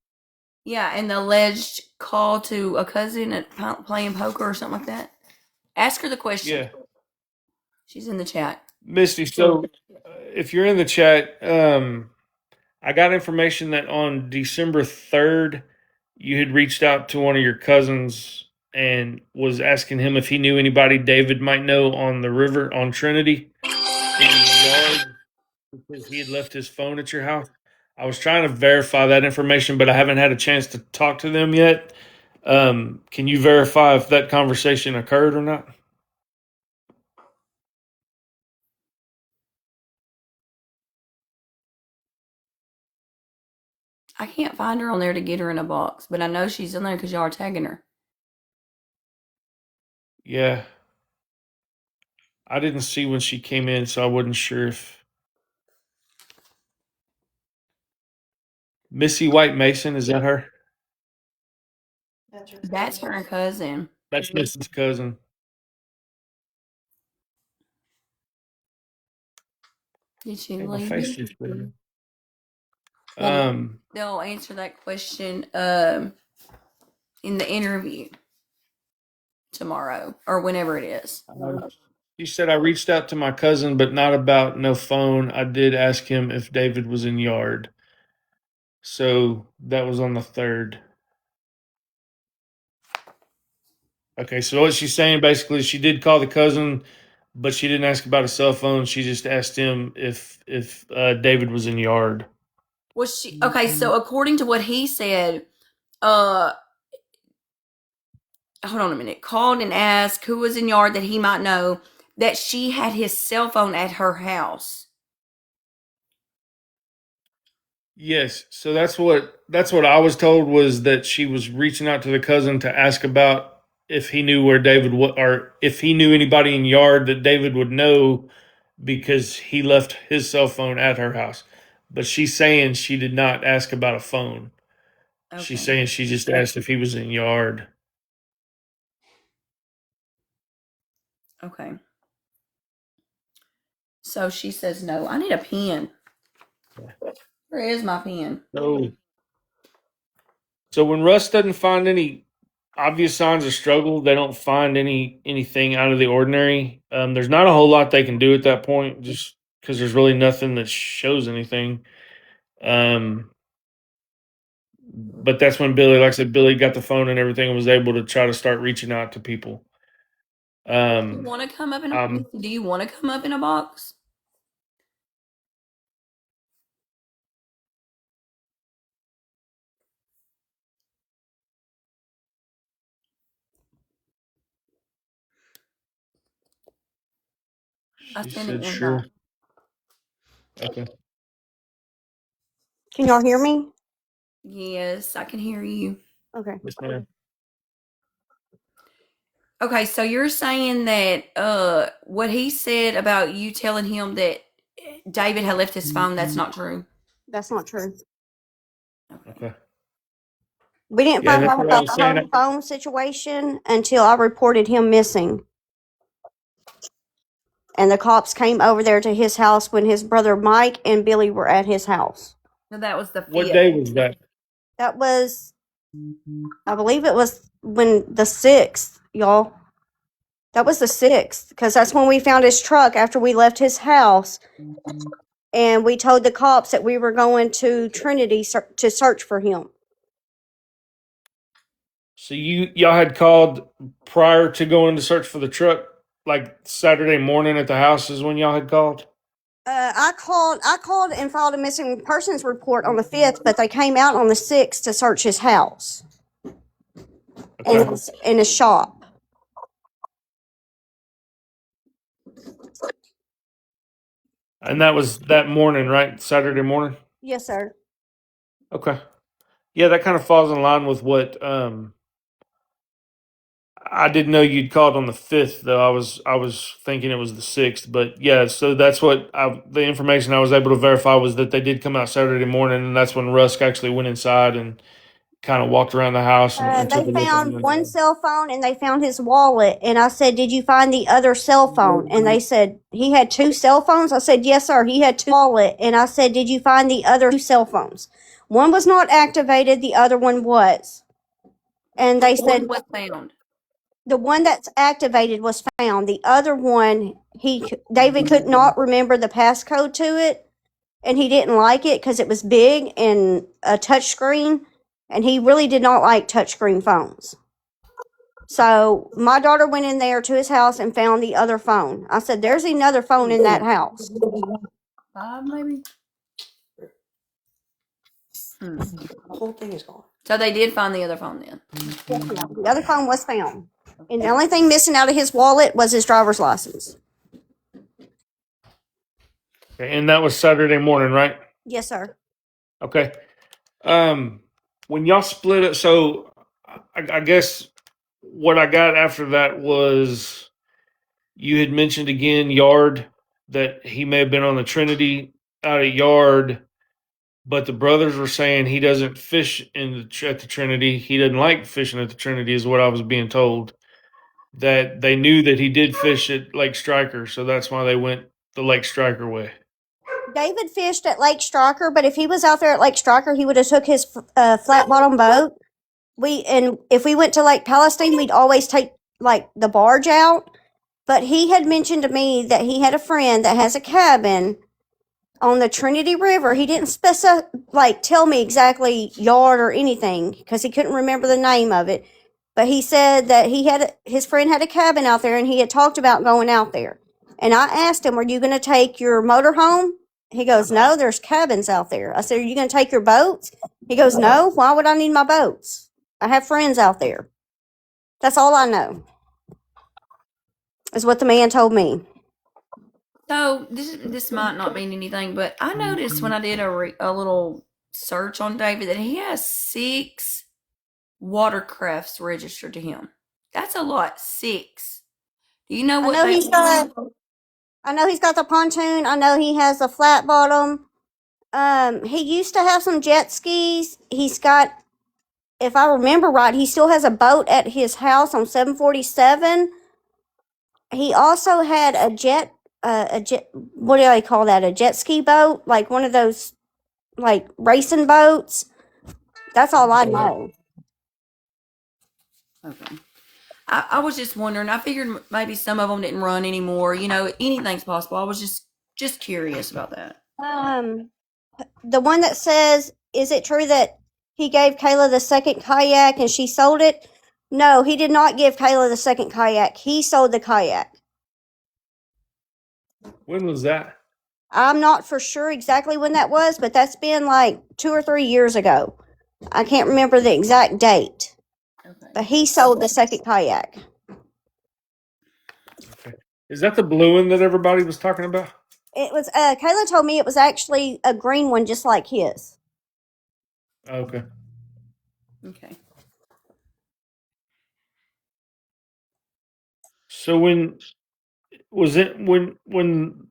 yeah, and the alleged call to a cousin at playing poker or something like that? Ask her the question. Yeah. She's in the chat. Misty, so if you're in the chat, I got information that on December 3rd, you had reached out to one of your cousins and was asking him if he knew anybody David might know on the river on Trinity in the yard because he had left his phone at your house. I was trying to verify that information, but I haven't had a chance to talk to them yet. Can you verify if that conversation occurred or not? I can't find her on there to get her in a box, but I know she's in there because y'all are tagging her. Yeah. I didn't see when she came in, so I wasn't sure if Missy White Mason, is that her? That's her cousin. That's Missy's cousin. Did she Hey, my leave? face just blew. Well, they'll answer that question in the interview tomorrow or whenever it is. She said I reached out to my cousin, but not about no phone. I did ask him if David was in yard. So that was on the 3rd. Okay, so what she's saying basically, she did call the cousin, but she didn't ask about a cell phone. She just asked him if David was in yard. Was she okay? So according to what he said, uh, hold on a minute. Called and asked who was in yard that he might know that she had his cell phone at her house. Yes, so that's what I was told was that she was reaching out to the cousin to ask about if he knew where David or if he knew anybody in yard that David would know because he left his cell phone at her house. But she's saying she did not ask about a phone. She's Okay. saying she just asked if he was in yard. Okay. So she says no. I need a pen. Where is my pen? So when Russ doesn't find any obvious signs of struggle, they don't find anything out of the ordinary. There's not a whole lot they can do at that point, just because there's really nothing that shows anything. But that's when Billy, like I said, Billy got the phone and everything and was able to try to start reaching out to people. You want to come up in a? Um, Do you want to come up in a box? I she sent an said, invite. sure. Okay. Can y'all hear me? Yes, I can hear you. Okay. Yes, ma'am. Okay, so you're saying that what he said about you telling him that David had left his phone, that's not true. That's not true. Okay. We didn't Yeah, find that's out what I about was the saying. whole phone situation until I reported him missing. And the cops came over there to his house when his brother Mike and Billy were at his house. No, that was the What 5th. day was that? That was, I believe it was when the 6th, y'all. That was the 6th, because that's when we found his truck after we left his house. And we told the cops that we were going to Trinity to search for him. So y'all had called prior to going to search for the truck, like Saturday morning at the house is when y'all had called. I called and filed a missing persons report on the 5th, but they came out on the 6th to search his house Okay. and in his shop. And that was that morning, right? Saturday morning. Yes, sir. Okay. Yeah, that kind of falls in line with what I didn't know you'd called on the 5th though. I was thinking it was the 6th, but yeah, so that's what the information I was able to verify was that they did come out Saturday morning, and that's when Rusk actually went inside and kind of walked around the house and took They a look found at one it. cell phone and they found his wallet. And I said, "Did you find the other cell phone?" And they said, "He had two cell phones." I said, "Yes, sir. He had two wallet." And I said, "Did you find the other two cell phones?" One was not activated. The other one was. And they One said was found. the one that's activated was found. The other one, David could not remember the passcode to it, and he didn't like it because it was big and a touch screen, and he really did not like touchscreen phones. So my daughter went in there to his house and found the other phone. I said, "There's another phone in that house." Five, maybe. The whole thing is gone. So they did find the other phone then. The other phone was found. And the only thing missing out of his wallet was his driver's license. And that was Saturday morning, right? Yes, sir. Okay. When y'all split it, so I guess what I got after that was you had mentioned again Yard that he may have been on the Trinity out of Yard, but the brothers were saying he doesn't fish at the Trinity. He doesn't like fishing at the Trinity, is what I was being told. That they knew that he did fish at Lake Striker, so that's why they went the Lake Striker way. David fished at Lake Striker, but if he was out there at Lake Striker, he would have took his flat bottom boat. And if we went to Lake Palestine, we'd always take like the barge out. But he had mentioned to me that he had a friend that has a cabin on the Trinity River. He didn't tell me exactly yard or anything because he couldn't remember the name of it. But he said that his friend had a cabin out there and he had talked about going out there. And I asked him, "Are you going to take your motorhome?" He goes, "No, there's cabins out there." I said, "Are you going to take your boats?" He goes, "No, why would I need my boats? I have friends out there." That's all I know, is what the man told me. So this might not mean anything, but I noticed when I did a little search on David that he has 6 watercrafts registered to him. That's a lot. 6. Do you know I what know they he's got. I know he's got the pontoon. I know he has a flat bottom. He used to have some jet skis. He's got, if I remember right, he still has a boat at his house on 747. He also had what do they call that? A jet ski boat, like one of those, like racing boats. That's all I know. Okay. I was just wondering. I figured maybe some of them didn't run anymore. You know, anything's possible. I was just curious about that. The one that says, "Is it true that he gave Kayla the second kayak and she sold it?" No, he did not give Kayla the second kayak. He sold the kayak. When was that? I'm not for sure exactly when that was, but that's been like 2 or 3 years ago. I can't remember the exact date, Okay. but he sold the second kayak. Okay. Is that the blue one that everybody was talking about? It was, Kayla told me it was actually a green one just like his. Okay. Okay. So when was it when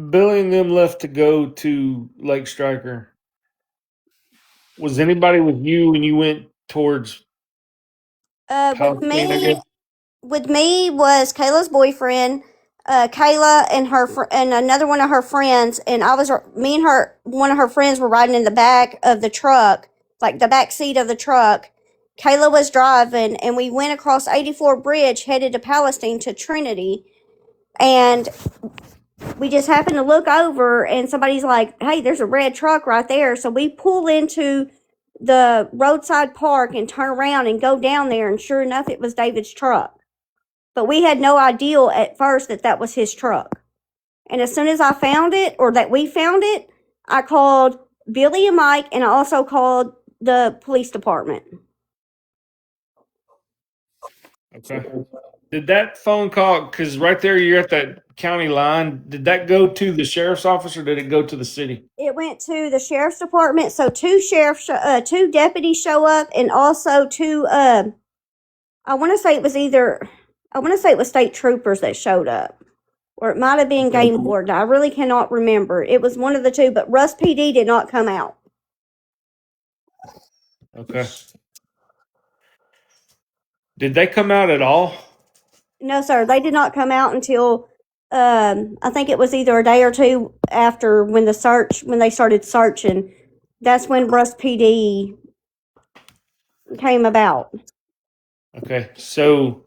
Billy and them left to go to Lake Striker? Was anybody with you when you went towards With Palestine? I me, guess. was Kayla's boyfriend, Kayla and and another one of her friends, and me and one of her friends were riding in the back of the truck, like the back seat of the truck. Kayla was driving, and we went across 84 Bridge, headed to Palestine to Trinity, and we just happened to look over, and somebody's like, "Hey, there's a red truck right there." So we pull into the roadside park and turn around and go down there, and sure enough, it was David's truck. But we had no idea at first that that was his truck. And as soon as I found it, or that we found it, I called Billy and Mike, and I also called the police department. Okay. Did that phone call, because right there you're at that county line, did that go to the sheriff's office or did it go to the city? It went to the sheriff's department, so two deputies show up, and also two. I want to say it was state troopers that showed up, or it might have been Okay. game warden. I really cannot remember. It was one of the two, but Russ PD did not come out. Okay. Did they come out at all? No, sir, they did not come out until I think it was either a day or two after when they started searching. That's when Russ PD came about. Okay. So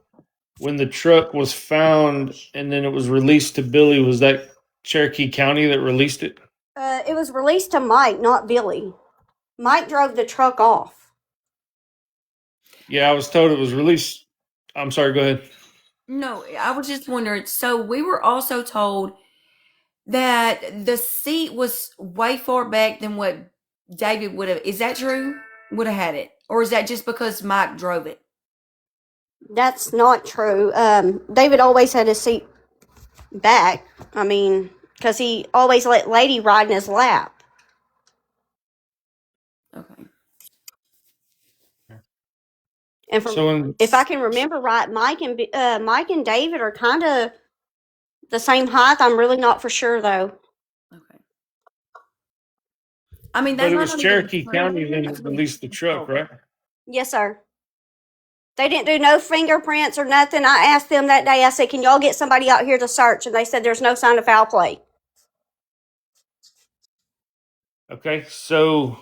when the truck was found and then it was released to Billy, was that Cherokee County that released it? It was released to Mike, not Billy. Mike drove the truck off. Yeah, I was told it was released. I'm sorry, go ahead. No, I was just wondering. So we were also told that the seat was way far back than what David would have. Is that true? Would have had it, or is that just because Mike drove it? That's not true. David always had his seat back. I mean, because he always let Lady ride in his lap. Okay. And if I can remember right, Mike and David are kind of the same height. I'm really not for sure though. Okay. I mean, But it was Cherokee County that released the truck, right? Yes, sir. They didn't do no fingerprints or nothing. I asked them that day. I said, "Can y'all get somebody out here to search?" And they said, "There's no sign of foul play." Okay, so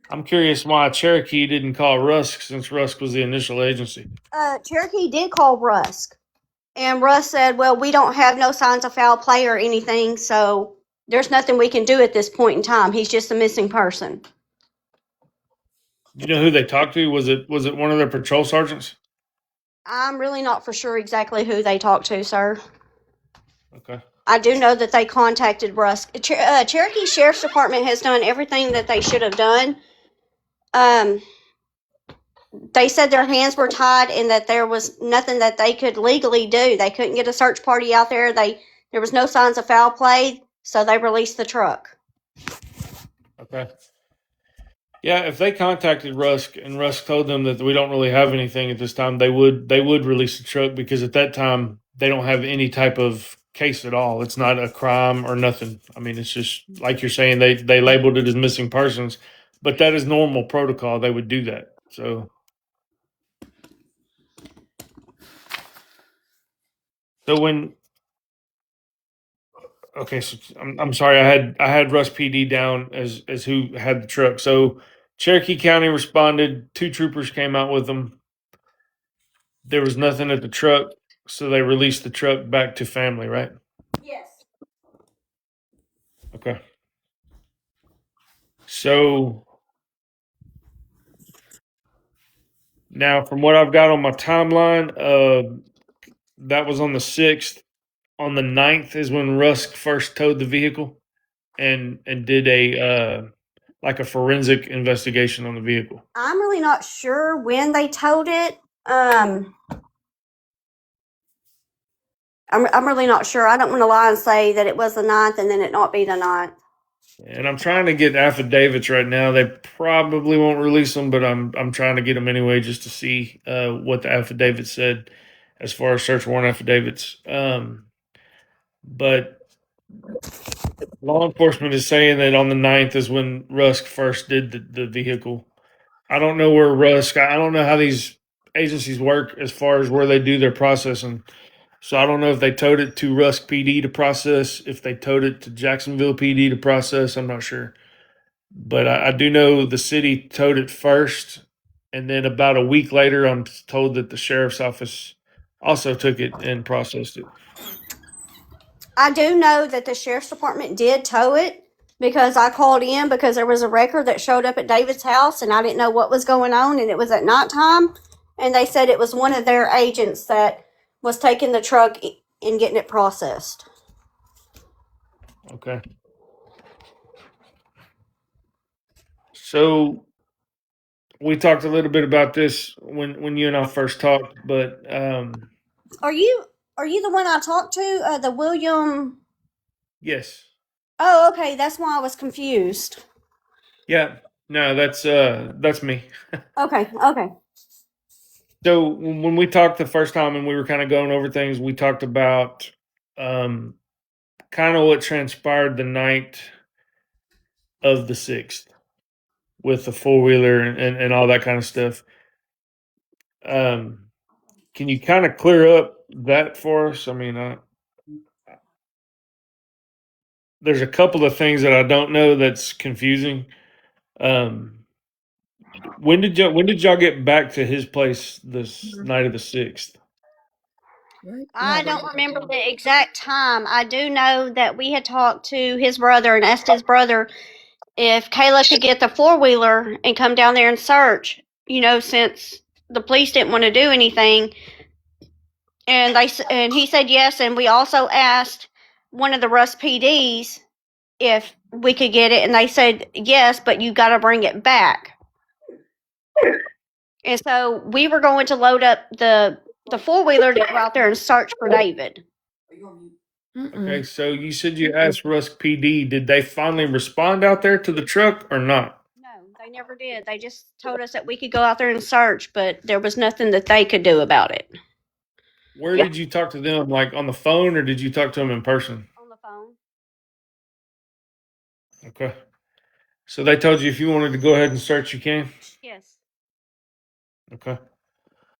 I'm curious why Cherokee didn't call Rusk since Rusk was the initial agency. Cherokee did call Rusk, and Russ said, "Well, we don't have no signs of foul play or anything, so there's nothing we can do at this point in time. He's just a missing person." Do you know who they talked to? Was it one of their patrol sergeants? I'm really not for sure exactly who they talked to, sir. Okay. I do know that they contacted Russ. Cherokee Sheriff's Department has done everything that they should have done. They said their hands were tied and that there was nothing that they could legally do. They couldn't get a search party out there. There was no signs of foul play, so they released the truck. Okay. Yeah, if they contacted Rusk and Rusk told them that we don't really have anything at this time, they would release the truck because at that time they don't have any type of case at all. It's not a crime or nothing. I mean, it's just like you're saying they labeled it as missing persons, but that is normal protocol. They would do that. So when okay, so I'm sorry. I had Russ PD down as who had the truck. So Cherokee County responded. 2 troopers came out with them. There was nothing at the truck, so they released the truck back to family, right? Yes. Okay. So now, from what I've got on my timeline, that was on the 6th. On the 9th is when Rusk first towed the vehicle and did a like a forensic investigation on the vehicle. I'm really not sure when they towed it. I'm really not sure. I don't want to lie and say that it was the 9th and then it not be the 9th. And I'm trying to get affidavits right now. They probably won't release them, but I'm trying to get them anyway just to see what the affidavit said as far as search warrant affidavits. But law enforcement is saying that on the 9th is when Rusk first did the vehicle. I don't know where Rusk, I don't know how these agencies work as far as where they do their processing. So I don't know if they towed it to Rusk PD to process, if they towed it to Jacksonville PD to process. I'm not sure. But I do know the city towed it first. And then about a week later, I'm told that the sheriff's office also took it and processed it. I do know that the sheriff's department did tow it, because I called in because there was a wrecker that showed up at David's house and I didn't know what was going on, and it was at nighttime, and they said it was one of their agents that was taking the truck and getting it processed. Okay. So we talked a little bit about this when you and I first talked, but Are you the one I talked to? The William. yes. Oh, okay. That's why I was confused. Yeah. No, that's me. Okay. Okay. So when we talked the first time and we were kind of going over things, we talked about um, kind of what transpired the night of the 6th with the four wheeler and all that kind of stuff. Um, can you kind of clear up that for us? I mean, there's a couple of things that I don't know that's confusing. Um, when did y'all get back to his place this night of the 6th? I don't remember the exact time. I do know that we had talked to his brother and asked his brother if Kayla could get the four wheeler and come down there and search. Since the police didn't want to do anything, and he said yes. And we also asked one of the Russ PDs if we could get it, and they said yes, but you got to bring it back. And so we were going to load up the four wheeler to go out there and search for David. Okay, so you said you asked Rusk PD. Did they finally respond out there to the truck or not? No, they never did. They just told us that we could go out there and search, but there was nothing that they could do about it. Where did you talk to them? Like on the phone, or did you talk to them in person? On the phone. Okay. So they told you if you wanted to go ahead and search, you can? Yes. Okay.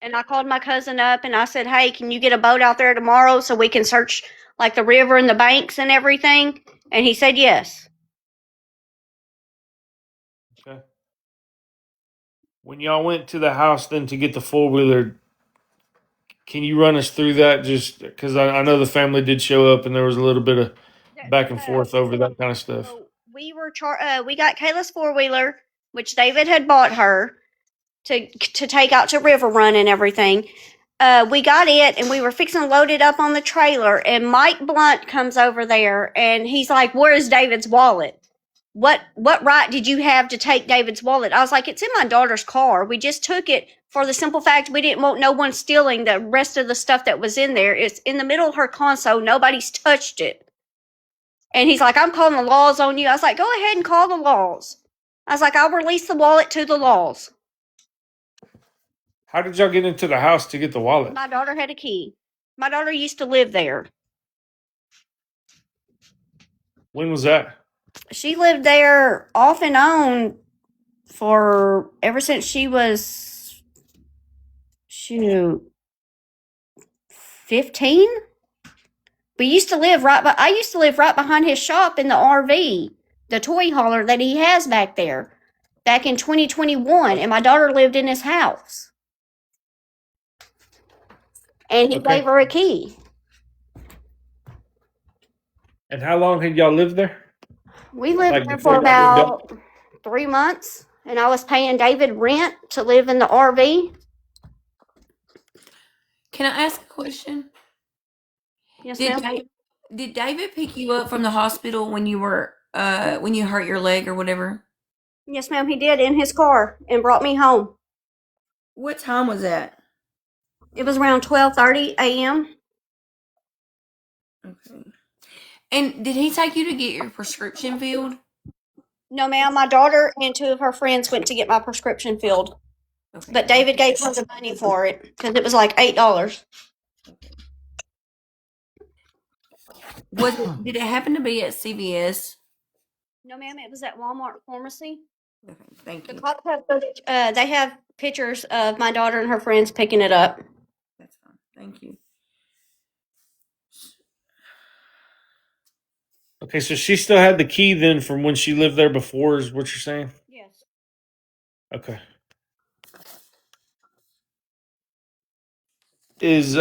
And I called my cousin up and I said, hey, can you get a boat out there tomorrow so we can search like the river and the banks and everything? And he said yes. Okay. When y'all went to the house then to get the four wheeler, can you run us through that? Just because I know the family did show up and there was a little bit of back and forth over that kind of stuff. So we got Kayla's four wheeler, which David had bought her to take out to River Run and everything. We got it and we were fixing to load it up on the trailer, and Mike Blunt comes over there and he's like, where's David's wallet? What right did you have to take David's wallet? I was like, it's in my daughter's car. We just took it for the simple fact we didn't want no one stealing the rest of the stuff that was in there. It's in the middle of her console. Nobody's touched it. And he's like, I'm calling the laws on you. I was like, go ahead and call the laws. I was like, I'll release the wallet to the laws. How did y'all get into the house to get the wallet? My daughter had a key. My daughter used to live there. When was that? She lived there off and on for ever since she was 15. I used to live right behind his shop in the RV, the toy hauler that he has back there, back in 2021, and my daughter lived in his house. And he gave her a key. And how long had y'all lived there? We lived there for about 3 months, and I was paying David rent to live in the RV. Can I ask a question? Yes, Did ma'am. did David pick you up from the hospital when you were when you hurt your leg or whatever? Yes, ma'am, he did, in his car, and brought me home. What time was that? It was around 12:30 a.m. Okay. And did he take you to get your prescription filled? No, ma'am, my daughter and two of her friends went to get my prescription filled. Okay. But David gave her the money for it because it was like $8. Did it happen to be at CVS? No, ma'am, it was at Walmart pharmacy. Okay, thank The you. cops have they have pictures of my daughter and her friends picking it up. That's fine. Thank you. Okay, so she still had the key then from when she lived there before, is what you're saying? Yes. Okay. Is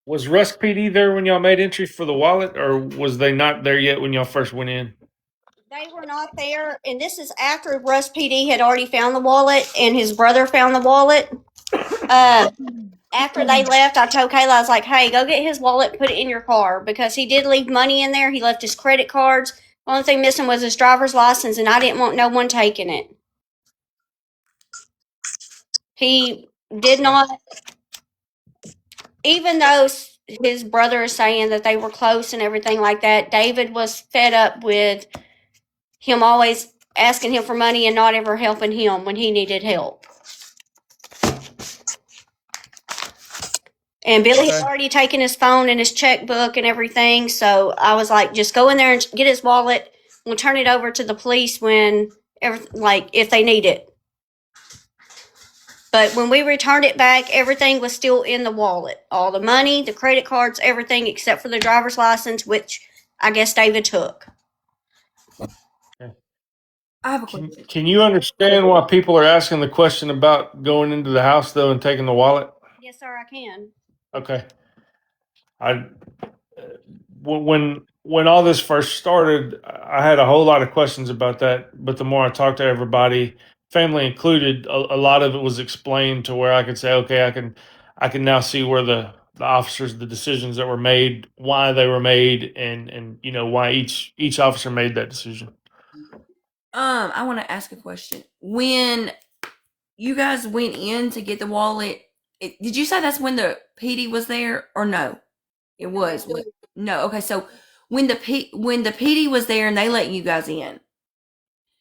Was Rusk PD there when y'all made entry for the wallet, or was they not there yet when y'all first went in? They were not there, and this is after Russ PD had already found the wallet and his brother found the wallet. After they left, I told Kayla, I was like, hey, go get his wallet, put it in your car, because he did leave money in there. He left his credit cards. The only thing missing was his driver's license, and I didn't want no one taking it. He did not, even though his brother is saying that they were close and everything like that, David was fed up with him always asking him for money and not ever helping him when he needed help. And Billy had already taken his phone and his checkbook and everything, so I was like, just go in there and get his wallet. We'll turn it over to the police when, if they need it. But when we returned it back, everything was still in the wallet. All the money, the credit cards, everything except for the driver's license, which I guess David took. I have a question. Can you understand why people are asking the question about going into the house though and taking the wallet? Yes, sir, I can. Okay. I when all this first started, I had a whole lot of questions about that. But the more I talked to everybody, family included, a lot of it was explained to where I could say, okay, I can now see where the officers, the decisions that were made, why they were made, and why each officer made that decision. I want to ask a question. When you guys went in to get the wallet, did you say that's when the PD was there or no? It was. No. Okay. So when the PD was there and they let you guys in,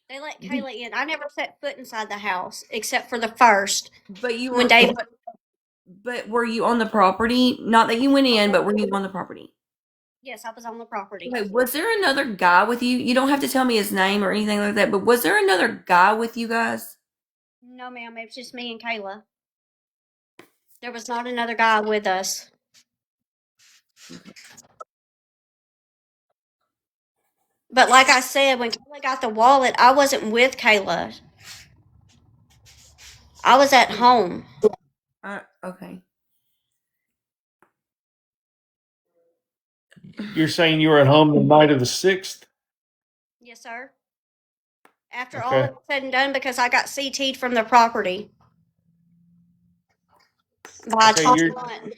They let Kayla in. I never set foot inside the house except for the first. but you When were, David, but were you on the property? Not that you went in, but were you on the property? yes, I was on the property. Okay. Was there another guy with you? You don't have to tell me his name or anything like that. But was there another guy with you guys? No, ma'am, it was just me and Kayla. There was not another guy with us. But like I said, when Kayla got the wallet, I wasn't with Kayla. I was at home. Okay. You're saying you were at home the night of the 6th? Yes, sir. After all Okay. was said and done, because I got CT'd from the property by Okay, Tom you're Blunt.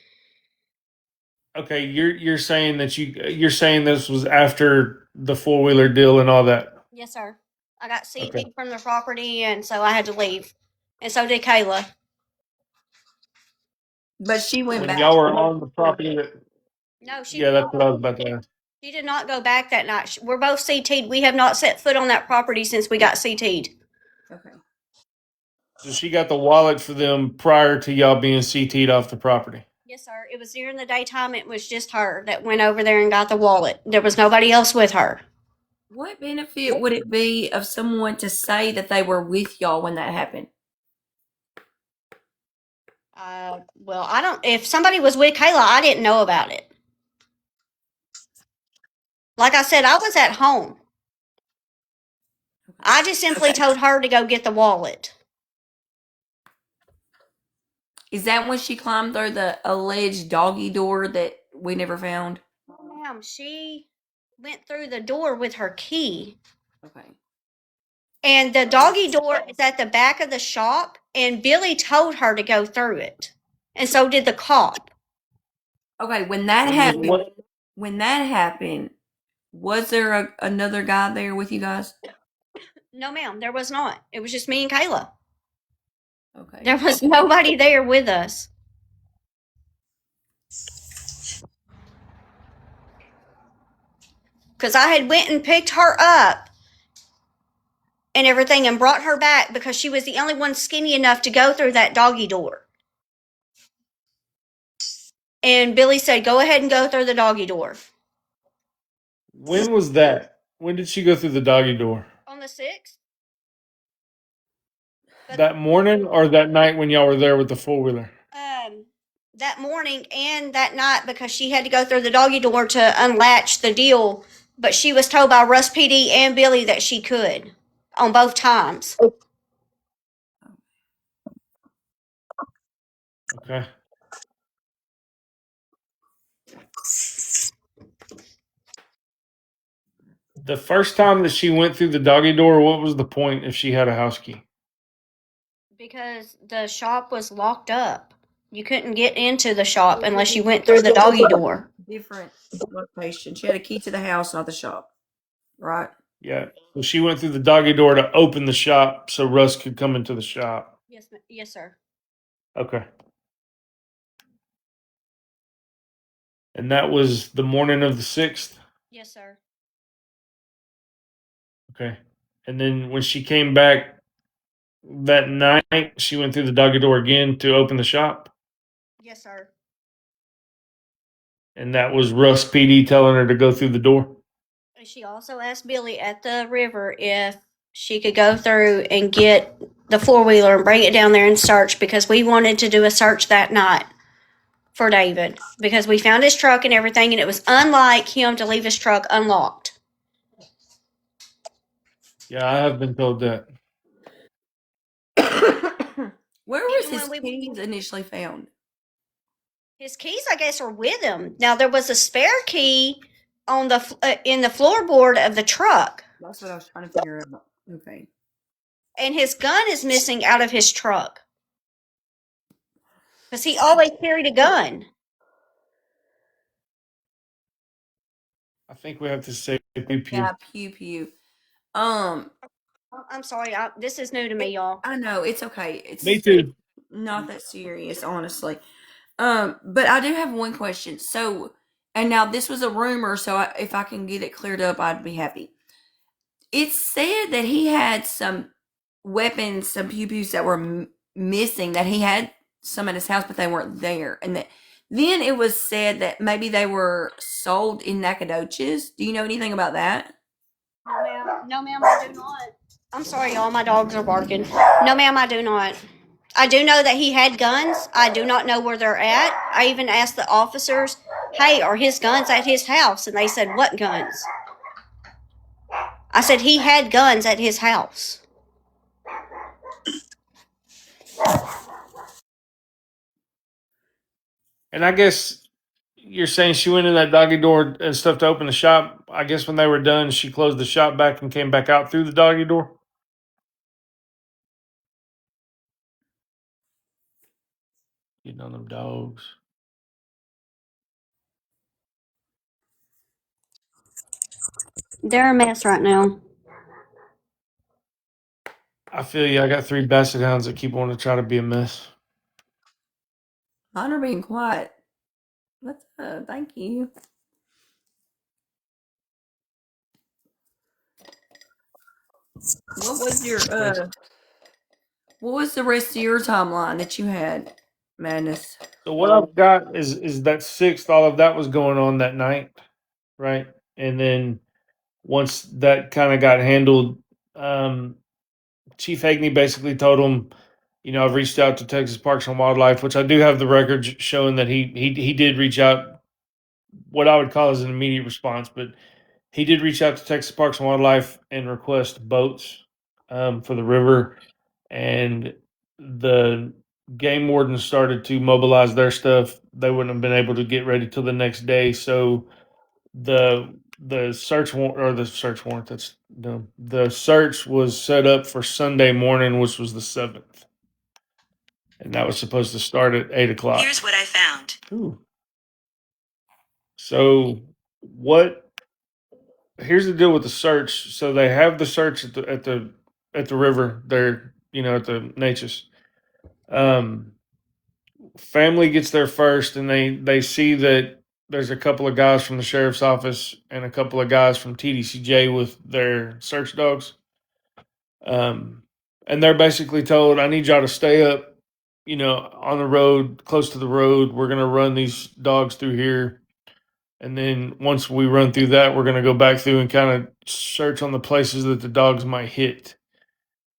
okay. You're saying that you're saying this was after the 4-wheeler deal and all that. Yes, sir. I got CT'd Okay. from the property, and so I had to leave. And so did Kayla. But she went When back. y'all were on the property, No, she yeah, did that's not. what I was about to ask. She did not go back that night. We're both CT'd. We have not set foot on that property since we got CT'd. Okay. So she got the wallet for them prior to y'all being CT'd off the property. Yes, sir. It was during the daytime. It was just her that went over there and got the wallet. There was nobody else with her. What benefit would it be of someone to say that they were with y'all when that happened? Well, I don't. If somebody was with Kayla, I didn't know about it. Like I said, I was at home. I just simply told her to go get the wallet. Is that when she climbed through the alleged doggy door that we never found? Oh, ma'am, she went through the door with her key. Okay. And the doggy door is at the back of the shop, and Billy told her to go through it. And so did the cop. Okay, when that happened, was there another guy there with you guys? No, ma'am, there was not. It was just me and Kayla. Okay. There was nobody there with us. Because I had went and picked her up and everything and brought her back because she was the only one skinny enough to go through that doggy door. And Billy said, go ahead and go through the doggy door. When was that? When did she go through the doggy door? On the 6th? That morning or that night when y'all were there with the 4-wheeler? That morning and that night, because she had to go through the doggy door to unlatch the deal. But she was told by Russ PD and Billy that she could on both times. Okay. The first time that she went through the doggy door, what was the point if she had a house key? Because the shop was locked up. You couldn't get into the shop unless you went through the doggy door. Different location. She had a key to the house, not the shop. Right? Yeah. So she went through the doggy door to open the shop so Russ could come into the shop. Yes, sir. Okay. And that was the morning of the 6th? Yes, sir. Okay. And then when she came back that night, she went through the doggy door again to open the shop? Yes, sir. And that was Russ PD telling her to go through the door? She also asked Billy at the river if she could go through and get the four-wheeler and bring it down there and search, because we wanted to do a search that night for David, because we found his truck and everything, and it was unlike him to leave his truck unlocked. Yeah, I have been told that. Where was Even his when we- keys initially found? His keys, I guess, are with him. Now, there was a spare key on the in the floorboard of the truck, That's what I was trying to figure out. Okay. and his gun is missing out of his truck because he always carried a gun. I think we have to say pew pew. Yeah, pew pew. Um, I'm sorry, this is new to me, y'all. I know it's okay. It's Me too. not that serious, honestly. But I do have one question. So, and now this was a rumor, so if I can get it cleared up, I'd be happy. It said that he had some weapons, some pew pews that were missing. That he had some at his house, but they weren't there, and that then it was said that maybe they were sold in Nacogdoches. Do you know anything about that? No, ma'am, I do not. I'm sorry, y'all. My dogs are barking. No, ma'am, I do not. I do know that he had guns. I do not know where they're at. I even asked the officers, "Hey, are his guns at his house?" And they said, "What guns?" I said he had guns at his house. And I guess you're saying she went in that doggy door and stuff to open the shop. I guess when they were done, she closed the shop back and came back out through the doggy door. Getting on them dogs. They're a mess right now. I feel you. I got 3 basset hounds that keep wanting to try to be a mess. Mine are being quiet. What's up? Thank you. What was your what was the rest of your timeline that you had, Madness? So what I've got is that 6th. All of that was going on that night, right? And then once that kind of got handled, Chief Hagney basically told him, I've reached out to Texas Parks and Wildlife, which I do have the records showing that he did reach out. What I would call as an immediate response, but he did reach out to Texas Parks and Wildlife and request boats for the river, and the game wardens started to mobilize their stuff. They wouldn't have been able to get ready till the next day, so the search warrant, or the search warrant, that's dumb. The search was set up for Sunday morning, which was the 7th, and that was supposed to start at 8 o'clock. Here's what I found. Ooh. So what? Here's the deal with the search. So they have the search at the river there, at the Natchez. Family gets there first, and they see that there's a couple of guys from the sheriff's office and a couple of guys from TDCJ with their search dogs. And they're basically told, "I need y'all to stay up, on the road, close to the road. We're gonna run these dogs through here." And then once we run through that, we're going to go back through and kind of search on the places that the dogs might hit.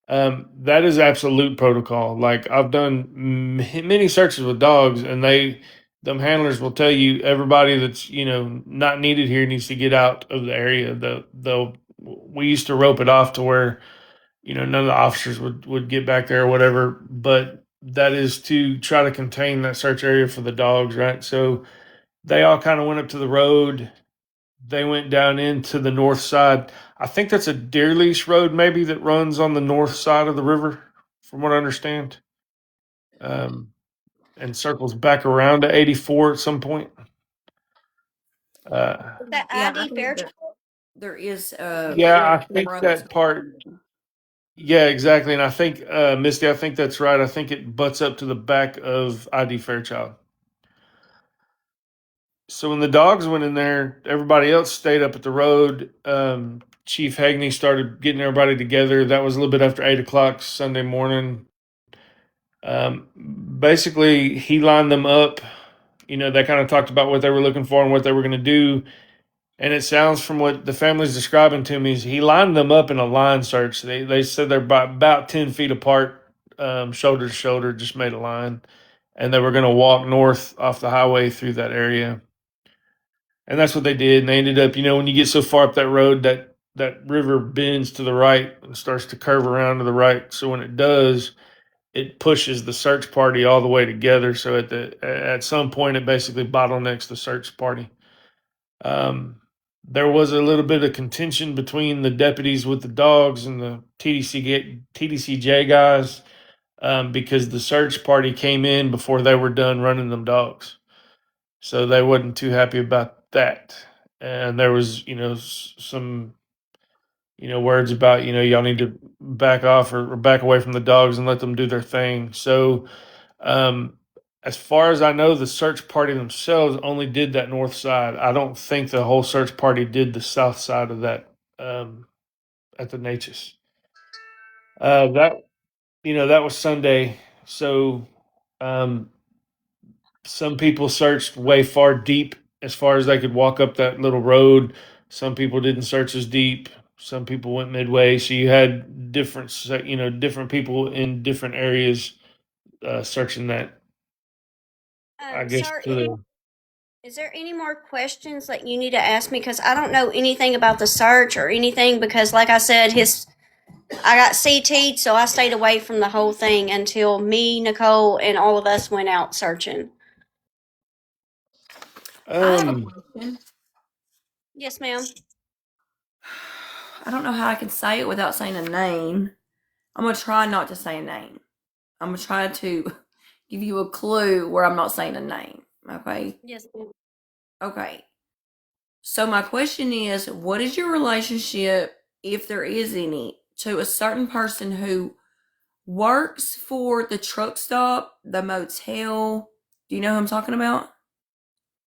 That is absolute protocol. Like, I've done many searches with dogs, and them handlers will tell you everybody that's not needed here needs to get out of the area. We used to rope it off to where none of the officers would get back there or whatever, but that is to try to contain that search area for the dogs, right? So they all kind of went up to the road. they went down into the north side. I think that's a deer lease road, maybe, that runs on the north side of the river, from what I understand, and circles back around to 84 at some point. Uh, That Yeah, I ID think Fairchild. there is yeah, I think roads. that part. Yeah, exactly. And I think, Misty, I think that's right. I think it butts up to the back of ID Fairchild. So when the dogs went in there, everybody else stayed up at the road. Chief Hagney started getting everybody together. That was a little bit after 8 o'clock Sunday morning. Basically, he lined them up. They kind of talked about what they were looking for and what they were going to do. And it sounds from what the family's describing to me is he lined them up in a line search. They said they're about 10 feet apart, shoulder to shoulder, just made a line. And they were going to walk north off the highway through that area. And that's what they did. And they ended up, when you get so far up that road, that river bends to the right and starts to curve around to the right. So when it does, it pushes the search party all the way together. So at some point, it basically bottlenecks the search party. There was a little bit of contention between the deputies with the dogs and the TDCJ guys, because the search party came in before they were done running them dogs. So they wasn't too happy about that. And there was, some, words about, y'all need to back off or back away from the dogs and let them do their thing. So, um, as far as I know, the search party themselves only did that north side. I don't think the whole search party did the south side of that, at the Natchez. That was Sunday. So, um, some people searched way far deep as far as they could walk up that little road. Some people didn't search as deep. Some people went midway. So you had different people in different areas, searching that. I guess Sir, to the is there any more questions that you need to ask me? Because I don't know anything about the search or anything. Because, like I said, I got CT'd, so I stayed away from the whole thing until me, Nicole, and all of us went out searching. I have a um question. Yes, ma'am. I don't know how I can say it without saying a name. I'm gonna try not to say a name. I'm gonna try to give you a clue where I'm not saying a name. Okay. Yes, ma'am. Okay. So my question is, what is your relationship, if there is any, to a certain person who works for the truck stop, the motel? Do you know who I'm talking about?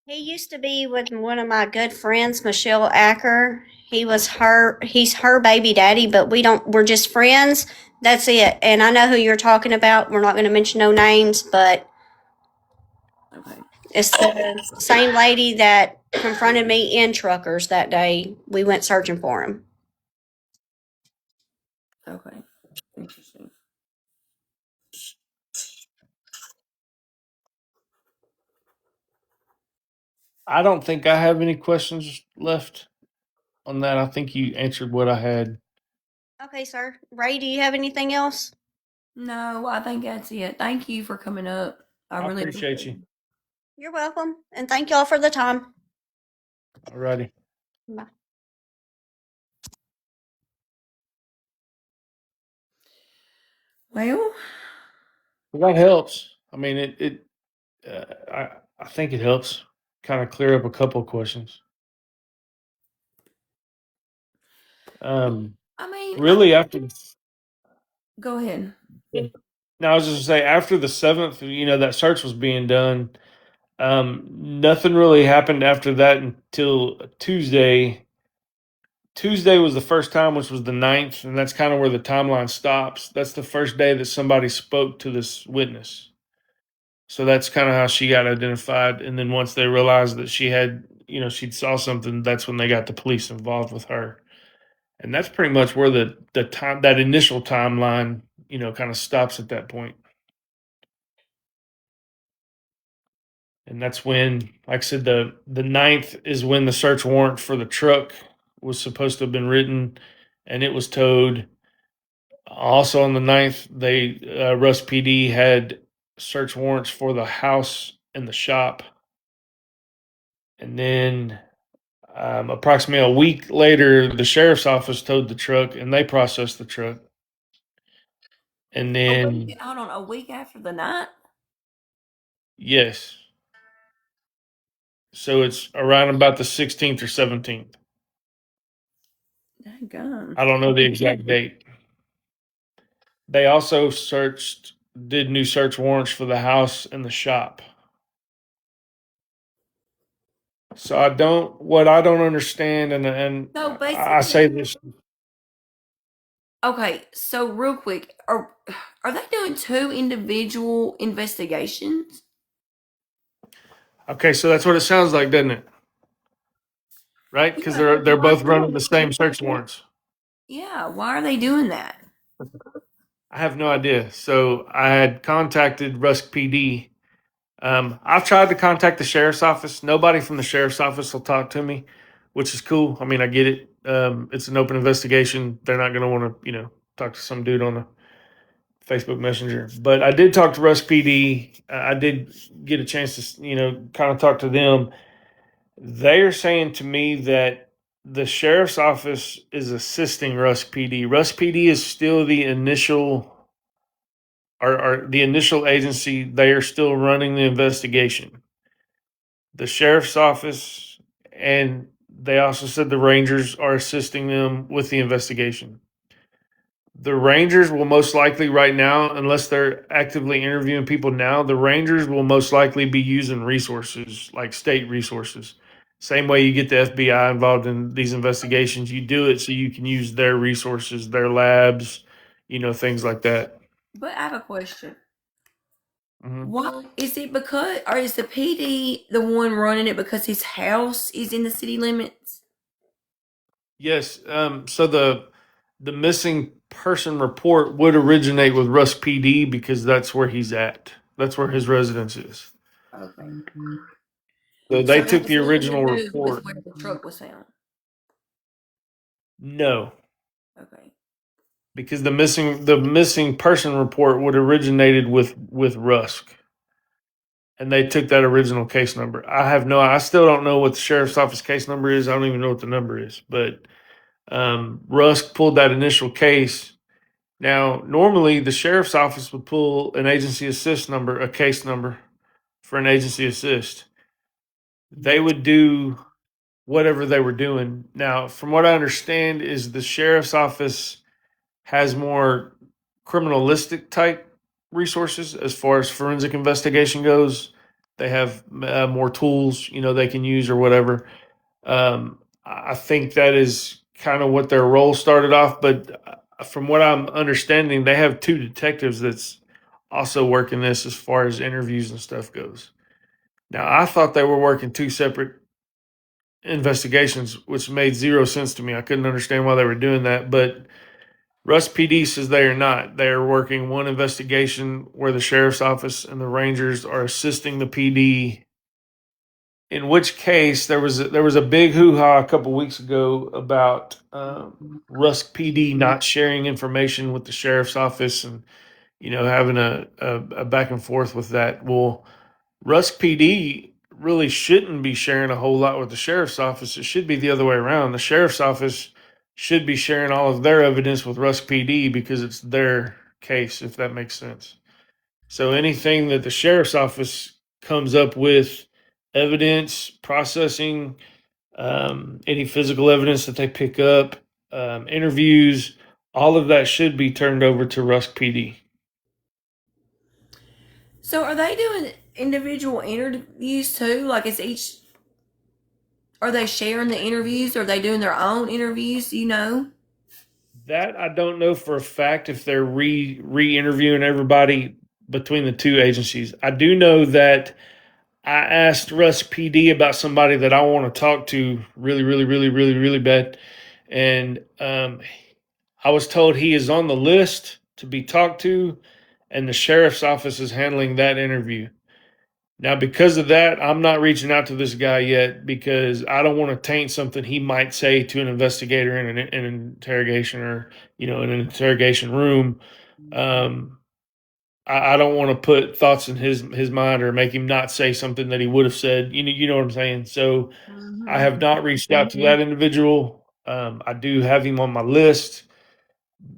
He used to be with one of my good friends, Michelle Acker. He's her baby daddy, but we're just friends. That's it. And I know who you're talking about. We're not going to mention no names, but Okay. it's the same lady that confronted me in Truckers that day. We went searching for him. Okay. Interesting. I don't think I have any questions left on that. I think you answered what I had. Okay, sir. Ray, do you have anything else? No, I think that's it. Thank you for coming up. I I really appreciate appreciate you. it. You're welcome. And thank y'all for the time. Alrighty. Bye. Well, Well, that helps. I mean, I think it helps kind of clear up a couple of questions. Um, I mean, really after go ahead. now, I was just gonna say after the seventh, that search was being done. Nothing really happened after that until Tuesday. Tuesday was the first time, which was the ninth, and that's kind of where the timeline stops. That's the first day that somebody spoke to this witness. So that's kind of how she got identified. And then once they realized that she'd saw something, that's when they got the police involved with her. And that's pretty much where the time that initial timeline, kind of stops at that point. And that's when, like I said, the ninth is when the search warrant for the truck was supposed to have been written, and it was towed. Also on the ninth, Russ PD had search warrants for the house and the shop. And then Approximately a week later, the sheriff's office towed the truck and they processed the truck. And then, Hold on, a week after the night? yes. So it's around about the 16th or 17th. Daggone. I don't know the exact date. They also did new search warrants for the house and the shop. So what I don't understand, and So I say basically, this. okay, so real quick, are they doing two individual investigations? Okay, so that's what it sounds like, doesn't it? Right? Because Yeah. they're both running the same search warrants. Yeah, why are they doing that? I have no idea. So I had contacted Rusk PD. I've tried to contact the sheriff's office. Nobody from the sheriff's office will talk to me, which is cool. I mean, I get it. It's an open investigation. They're not going to want to, talk to some dude on a Facebook Messenger. But I did talk to Rusk PD. I did get a chance to, kind of talk to them. They are saying to me that the sheriff's office is assisting Rusk PD. Rusk PD is still the initial or the initial agency. They are still running the investigation. The sheriff's office and they also said the Rangers are assisting them with the investigation. The Rangers will most likely right now, unless they're actively interviewing people now, the Rangers will most likely be using resources like state resources. Same way you get the FBI involved in these investigations, you do it so you can use their resources, their labs, things like that. But I have a question. Mhm. Why is it because, or is the PD the one running it because his house is in the city limits? Yes. So the missing person report would originate with Rusk PD because that's where he's at. That's where his residence is. Okay. So So they it took has the nothing to original do with report. where the truck was found. No, Okay. because the missing person report would originated with Rusk, and they took that original case number. I still don't know what the sheriff's office case number is. I don't even know what the number is, but Rusk pulled that initial case. Now, normally the sheriff's office would pull an agency assist number, a case number for an agency assist. They would do whatever they were doing. Now, from what I understand, is the sheriff's office has more criminalistic type resources as far as forensic investigation goes. They have more tools, they can use or whatever. I think that is kind of what their role started off. But from what I'm understanding, they have two detectives that's also working this as far as interviews and stuff goes. Now, I thought they were working two separate investigations, which made zero sense to me. I couldn't understand why they were doing that. But Russ PD says they are not. They are working one investigation where the sheriff's office and the Rangers are assisting the PD. In which case, there was a big hoo ha a couple weeks ago about Rusk PD not sharing information with the sheriff's office and having a back and forth with that. Well, Rusk PD really shouldn't be sharing a whole lot with the sheriff's office. It should be the other way around. The sheriff's office should be sharing all of their evidence with Rusk PD because it's their case, if that makes sense. So anything that the sheriff's office comes up with, evidence, processing, any physical evidence that they pick up, interviews, all of that should be turned over to Rusk PD. So are they doing individual interviews too? Like is each are they sharing the interviews? Are they doing their own interviews, you know? That I don't know for a fact if they're re-interviewing everybody between the two agencies. I do know that I asked Russ PD about somebody that I want to talk to really, really, really, really, really bad, and I was told he is on the list to be talked to, and the sheriff's office is handling that interview. Now, because of that, I'm not reaching out to this guy yet because I don't want to taint something he might say to an investigator in an, interrogation or in an interrogation room. Um, I don't want to put thoughts in his mind or make him not say something that he would have said. You know what I'm saying? So I Mm-hmm. have not reached out to that individual. I do have him on my list,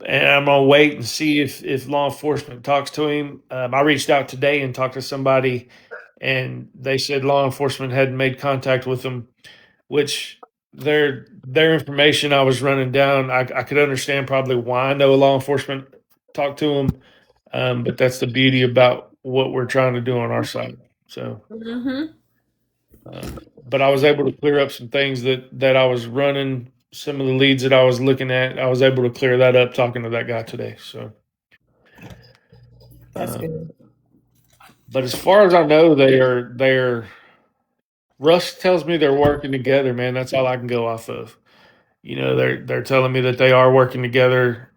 and I'm gonna wait and see if law enforcement talks to him. I reached out today and talked to somebody, and they said law enforcement hadn't made contact with him, which their information I was running down. I could understand probably why no law enforcement talked to him, but that's the beauty about what we're trying to do on our side. So. Mm-hmm. But I was able to clear up some things that I was running. Some of the leads that I was looking at, I was able to clear that up talking to that guy today. So, That's um, good. but as far as I know, they're Russ tells me they're working together. Man, that's all I can go off of. They're telling me that they are working together.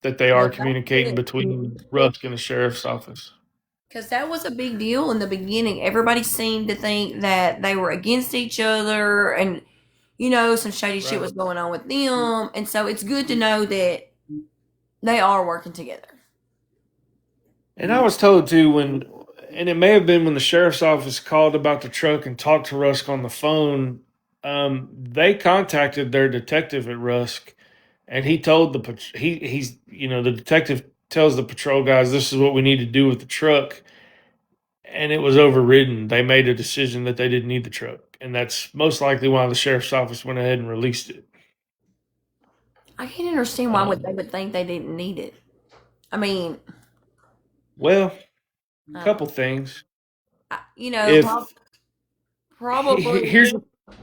That they are Well, that's communicating good. between Rusk and the sheriff's office. Because that was a big deal in the beginning. Everybody seemed to think that they were against each other and, some shady shit Right. was going on with them. And so it's good to know that they are working together. And I was told too and it may have been when the sheriff's office called about the truck and talked to Rusk on the phone. They contacted their detective at Rusk, and he told he's the detective tells the patrol guys this is what we need to do with the truck, and it was overridden. They made a decision that they didn't need the truck, and that's most likely why the sheriff's office went ahead and released it. I can't understand why would they Um, would think they didn't need it. I mean, well, I don't couple know. things. Prob- If probably here's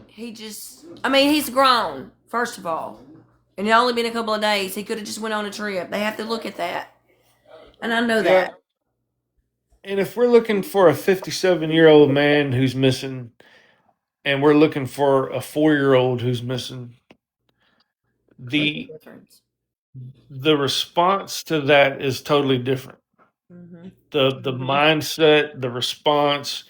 he just. I mean, he's grown. First of all, and it only been a couple of days. He could have just went on a trip. They have to look at that, and I know yeah. that. And if we're looking for a 57-year-old man who's missing, and we're looking for a 4-year-old who's missing, There's a the difference. the response to that is totally different. Mm-hmm. The mindset, the response,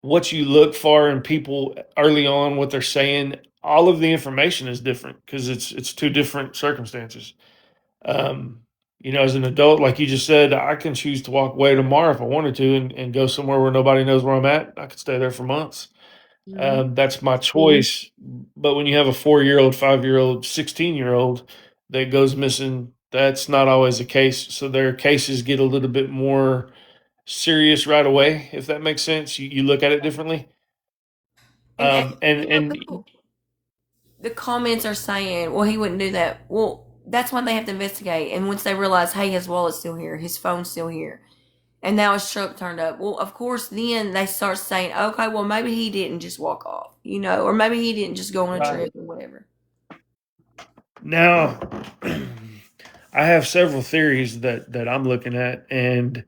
what you look for in people early on, what they're saying, all of the information is different because it's two different circumstances. Um, as an adult, like you just said, I can choose to walk away tomorrow if I wanted to and go somewhere where nobody knows where I'm at. I could stay there for months. Mm-hmm. That's my choice. But when you have a 4-year-old, 5-year-old, 16-year-old that goes missing, that's not always the case. So their cases get a little bit more serious right away, if that makes sense. You look at it differently. And And the comments are saying, "Well, he wouldn't do that." Well, that's why they have to investigate. And once they realize, hey, his wallet's still here, his phone's still here, and now his truck turned up. Well, of course, then they start saying, "Okay, well, maybe he didn't just walk off, or maybe he didn't just go on a right trip or whatever." now, I have several theories that I'm looking at, and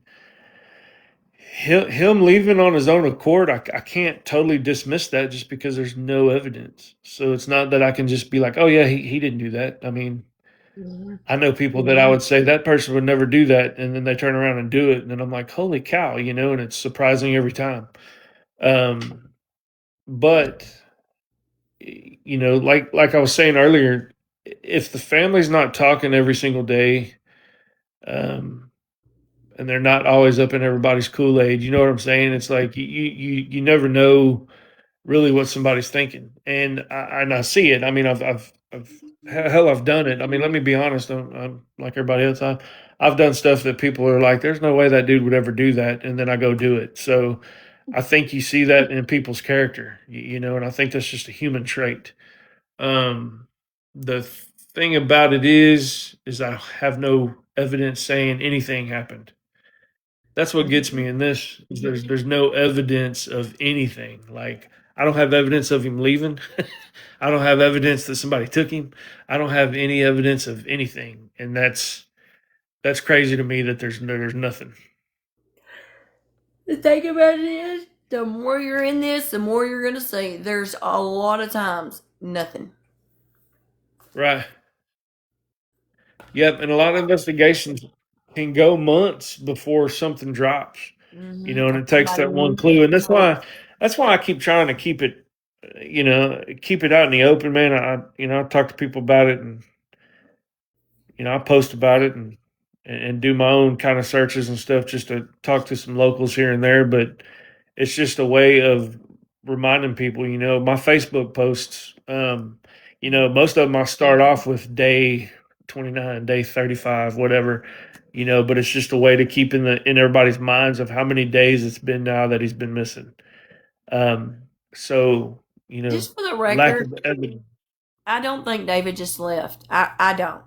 him leaving on his own accord, I can't totally dismiss that just because there's no evidence. So it's not that I can just be like, oh yeah, he didn't do that. I mean, Mm-hmm. I know people that I would say that person would never do that, and then they turn around and do it, and then I'm like, holy cow, and it's surprising every time. Um, but like I was saying earlier, if the family's not talking every single day, um, and they're not always up in everybody's Kool Aid, you know what I'm saying? It's like you never know really what somebody's thinking, and I see it. I mean, I've done it. I mean, let me be honest. I'm like everybody else. I've done stuff that people are like, "There's no way that dude would ever do that," and then I go do it. So I think you see that in people's character, and I think that's just a human trait. The thing about it is I have no evidence saying anything happened. That's what gets me in this. Is there's no evidence of anything. Like I don't have evidence of him leaving. I don't have evidence that somebody took him. I don't have any evidence of anything, and that's crazy to me that there's nothing. The thing about it is, the more you're in this, the more you're gonna see. There's a lot of times nothing. Right. Yep. And a lot of investigations can go months before something drops. Mm-hmm. And Or it takes somebody that one moves. clue, and that's why I keep trying to keep it, keep it out in the open, man. I talk to people about it, and I post about it, and and do my own kind of searches and stuff just to talk to some locals here and there. But it's just a way of reminding people, my Facebook posts, most of them I start off with day 29, day 35, whatever, but it's just a way to keep in everybody's minds of how many days it's been now that he's been missing. Um, so, Just for the lack record, of evidence. I don't think David just left. I don't.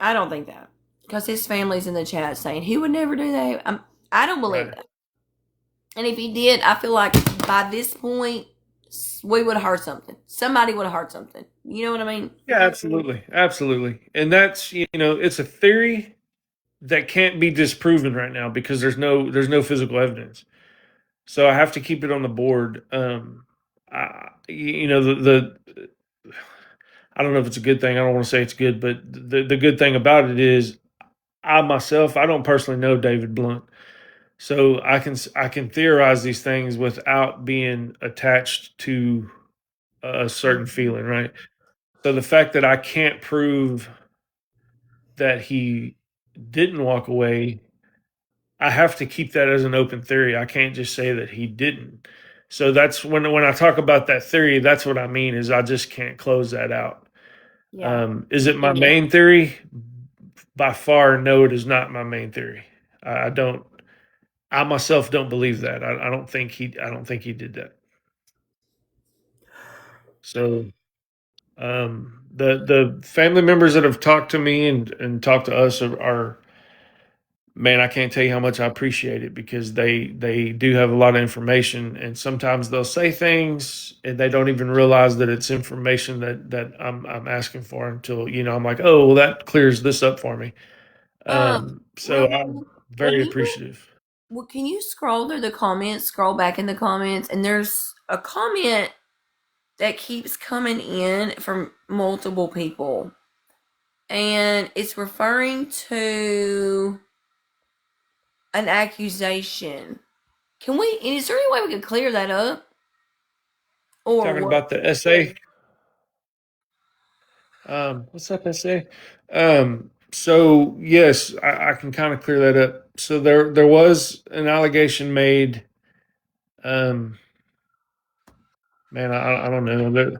I don't think that. Because his family's in the chat saying he would never do that. I don't believe Right. that. And if he did, I feel like by this point, we would have heard something. Somebody would have heard something. You know what I mean? Yeah, absolutely. Absolutely. And that's, it's a theory that can't be disproven right now because there's no physical evidence. So I have to keep it on the board. The I don't know if it's a good thing. I don't want to say it's good, but the good thing about it is I don't personally know David Blunt. So I can theorize these things without being attached to a certain feeling, right? So the fact that I can't prove that he didn't walk away, I have to keep that as an open theory. I can't just say that he didn't. So that's when I talk about that theory, that's what I mean is I just can't close that out. Yeah. Is it my main theory? By far, no, it is not my main theory. I don't. I myself don't believe that. I don't think he. I don't think he did that. So the family members that have talked to me and talked to us are man, I can't tell you how much I appreciate it because they do have a lot of information, and sometimes they'll say things and they don't even realize that it's information that I'm asking for until I'm like, oh well, that clears this up for me. So Real I'm quick, very appreciative. can you scroll through the comments, scroll back in the comments, and there's a comment that keeps coming in from multiple people. And it's referring to an accusation. Is there any way we could clear that up? Or Talking what? about the essay. What's up, essay? So yes, I can kind of clear that up. So there was an allegation made. Um, man, I don't know.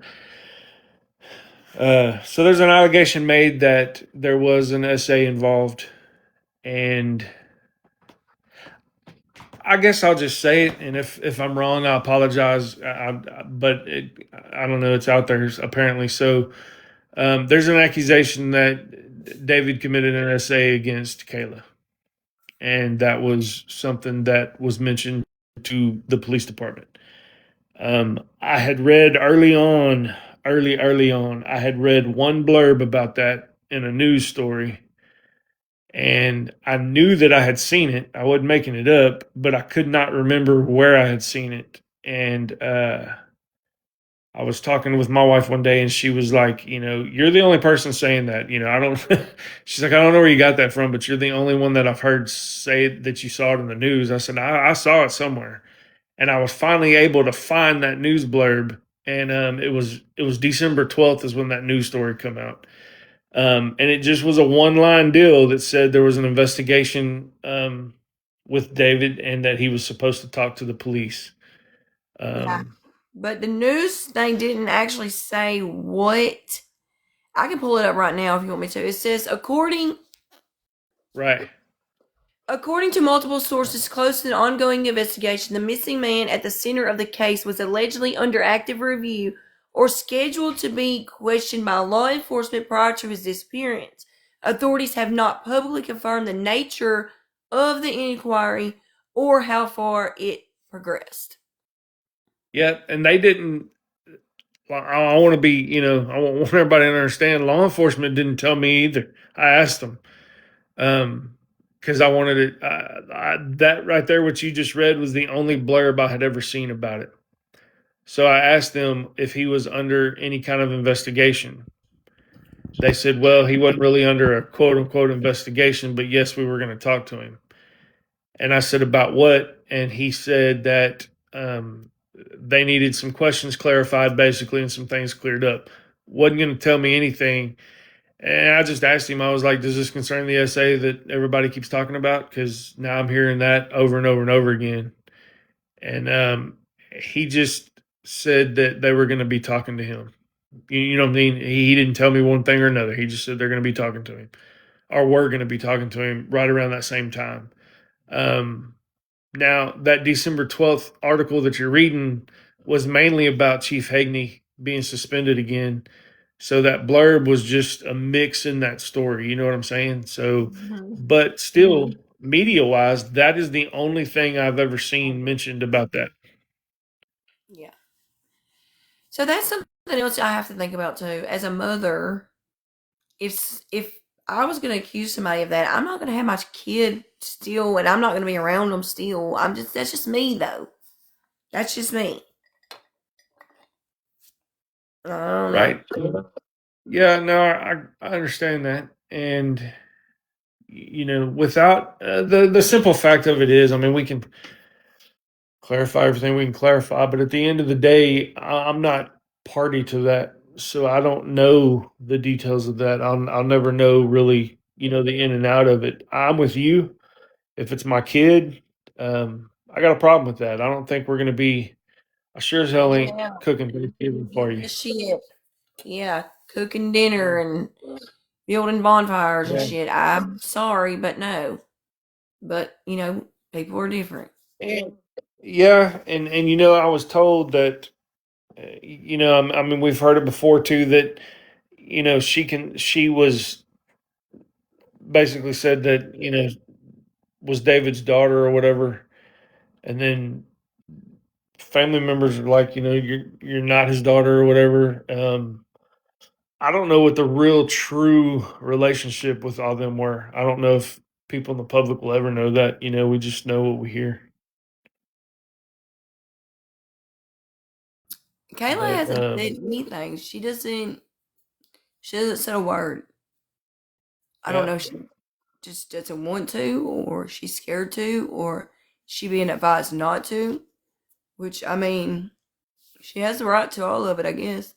So there's an allegation made that there was an essay involved, and I guess I'll just say it. And if I'm wrong, I apologize. But I don't know. It's out there apparently. So there's an accusation that David committed an essay against Kayla, and that was something that was mentioned to the police department. I had read early on, I had read one blurb about that in a news story, and I knew that I had seen it. I wasn't making it up, but I could not remember where I had seen it. And I was talking with my wife one day, and she was like, you're the only person saying that. I don't, she's like, I don't know where you got that from, but you're the only one that I've heard say that you saw it in the news. I said, I saw it somewhere. And I was finally able to find that news blurb. And it was December 12th is when that news story come out. And it just was a one line deal that said there was an investigation with David and that he was supposed to talk to the police. Yeah. But the news thing didn't actually say what. I can pull it up right now if you want me to. It says, Right. according to multiple sources close to the ongoing investigation, the missing man at the center of the case was allegedly under active review or scheduled to be questioned by law enforcement prior to his disappearance. Authorities have not publicly confirmed the nature of the inquiry or how far it progressed. Yeah. And they didn't. I want to be, I want everybody to understand. Law enforcement didn't tell me either. I asked them. Because I wanted it. That right there, what you just read, was the only blurb I had ever seen about it. So I asked them if he was under any kind of investigation. They said, well, he wasn't really under a quote unquote investigation, but yes, we were going to talk to him. And I said, about what? And he said that they needed some questions clarified, basically, and some things cleared up. Wasn't going to tell me anything. And I just asked him, I was like, does this concern the SA that everybody keeps talking about? Because now I'm hearing that over and over and over again. And he just said that they were going to be talking to him. You know what I mean? He didn't tell me one thing or another. He just said they're going to be talking to him, or we're going to be talking to him right around that same time. Um, Now, that December 12th article that you're reading was mainly about Chief Hagney being suspended again. So that blurb was just a mix in that story. You know what I'm saying? So, but still, media wise, that is the only thing I've ever seen mentioned about that. Yeah. So that's something else I have to think about too. As a mother, if I was going to accuse somebody of that, I'm not going to have my kid still, and I'm not going to be around them still. That's just me though. That's just me. I don't know. Right. Yeah, no, I understand that. And, you know, without the simple fact of it is, I mean, we can clarify everything we can clarify. But at the end of the day, I'm not party to that, so I don't know the details of that. I'll never know really, you know, the in and out of it. I'm with you. If it's my kid, I got a problem with that. I don't think we're gonna be. I sure as hell ain't Yeah. cooking Thanksgiving for you. Shit. Yeah. Cooking dinner and building bonfires and Yeah. shit. I'm sorry, but no. But, people are different. And, yeah, and you know, I was told that, you know, I mean, we've heard it before too that, you know, she was basically said that, you know, was David's daughter or whatever, and then family members are like, you know, you're not his daughter or whatever. I don't know what the real true relationship with all them were. I don't know if people in the public will ever know that. You know, we just know what we hear. Kayla But hasn't said anything. She doesn't say a word. I don't yeah, know if she just doesn't want to, or she's scared to, or she being advised not to. Which, I mean, she has the right to all of it, I guess.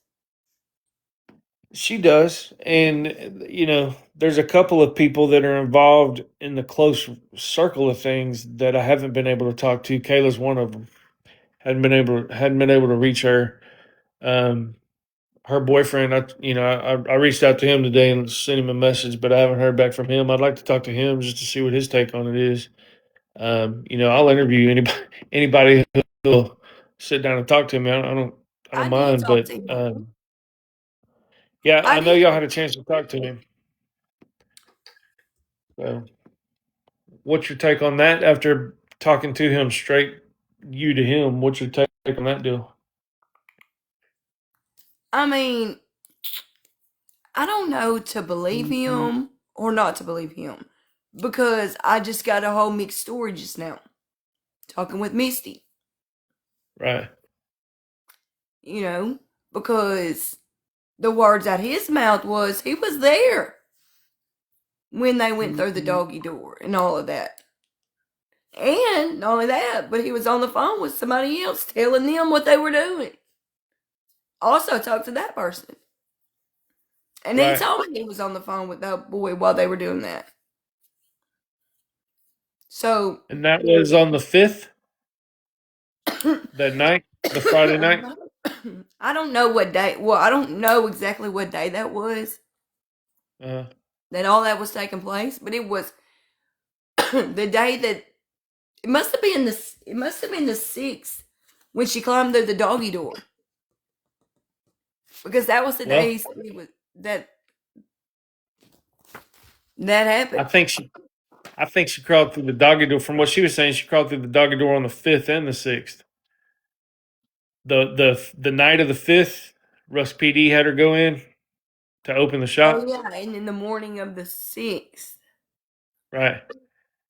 she does, and you know, there's a couple of people that are involved in the close circle of things that I haven't been able to talk to. Kayla's one of them. Hadn't been able to reach her. Um, Her boyfriend, I reached out to him today and sent him a message, but I haven't heard back from him. I'd like to talk to him just to see what his take on it is. You know, I'll interview anybody who'll sit down and talk to me. I don't I did mind, talk but to him. yeah, I I know did. y'all had a chance to talk to him. So, what's your take on that after talking to him straight, you to him? What's your take on that deal? I mean, I don't know to believe him or not to believe him because I just got a whole mixed story just now talking with Misty, Right. you know, because the words out his mouth was he was there when they went through the doggy door and all of that. And not only that, but he was on the phone with somebody else telling them what they were doing. Also talked to that person. And he Right. told me he was on the phone with that boy while they were doing that. So And that was on the 5th, that night, the Friday night. I don't know what day. Well, I don't know exactly what day that was Uh, that all that was taking place, but it was the day that it must have been the 6th when she climbed through the doggy door because that was the well, day he was that I happened. think she I think she crawled through the doggy door. From what she was saying, she crawled through the doggy door on the 5th and the 6th. The night of the 5th, Russ PD had her go in to open the Oh shop. yeah, and in the morning of the 6th. Right.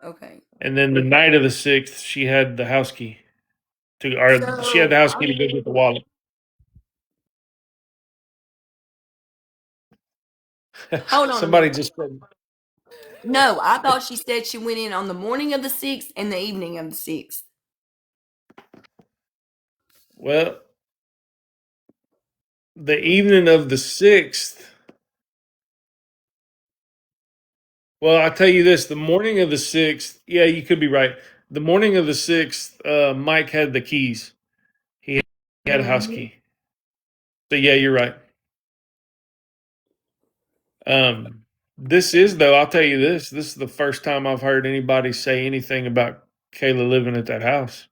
Okay. And then the night of the 6th, she had the house key or she had So the house key to go get the wallet. hold on a Somebody minute. just said, No, I thought she said she went in on the morning of the 6th and the evening of the 6th. well, the evening of the 6th, Well, I'll tell you this: the morning of the 6th, yeah, you could be right. The morning of the 6th, Mike had the keys. He had a house key. So yeah, you're right. This is though. I'll tell you this: this is the first time I've heard anybody say anything about Kayla living at that house.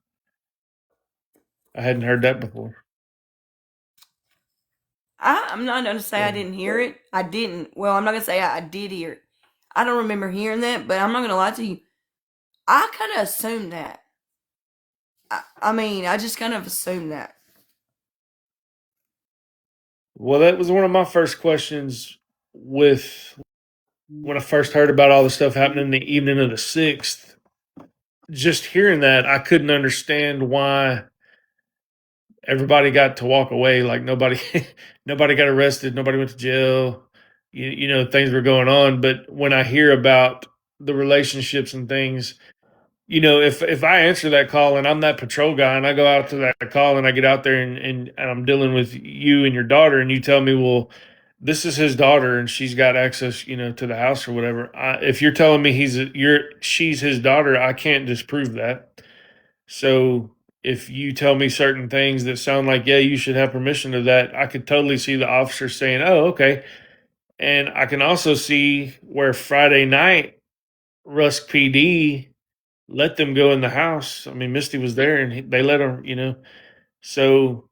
I hadn't heard that before. I'm not going to say I didn't hear it. I didn't. Well, I'm not going to say I did hear it. I don't remember hearing that, but I'm not going to lie to you. I kind of assumed that. I mean, I just kind of assumed that. Well, that was one of my first questions with when I first heard about all the stuff happening the evening of the 6th. Just hearing that, I couldn't understand why everybody got to walk away. Like nobody, nobody got arrested. Nobody went to jail. You know, things were going on. But when I hear about the relationships and things, you know, if I answer that call and I'm that patrol guy and I go out to that call and I get out there and I'm dealing with you and your daughter and you tell me, well, this is his daughter and she's got access, you know, to the house or whatever. If you're telling me she's his daughter, I can't disprove that. So if you tell me certain things that sound like, yeah, you should have permission to that, I could totally see the officer saying, oh, okay. And I can also see where Friday night, Rusk PD let them go in the house. I mean, Misty was there and they let her, you know. So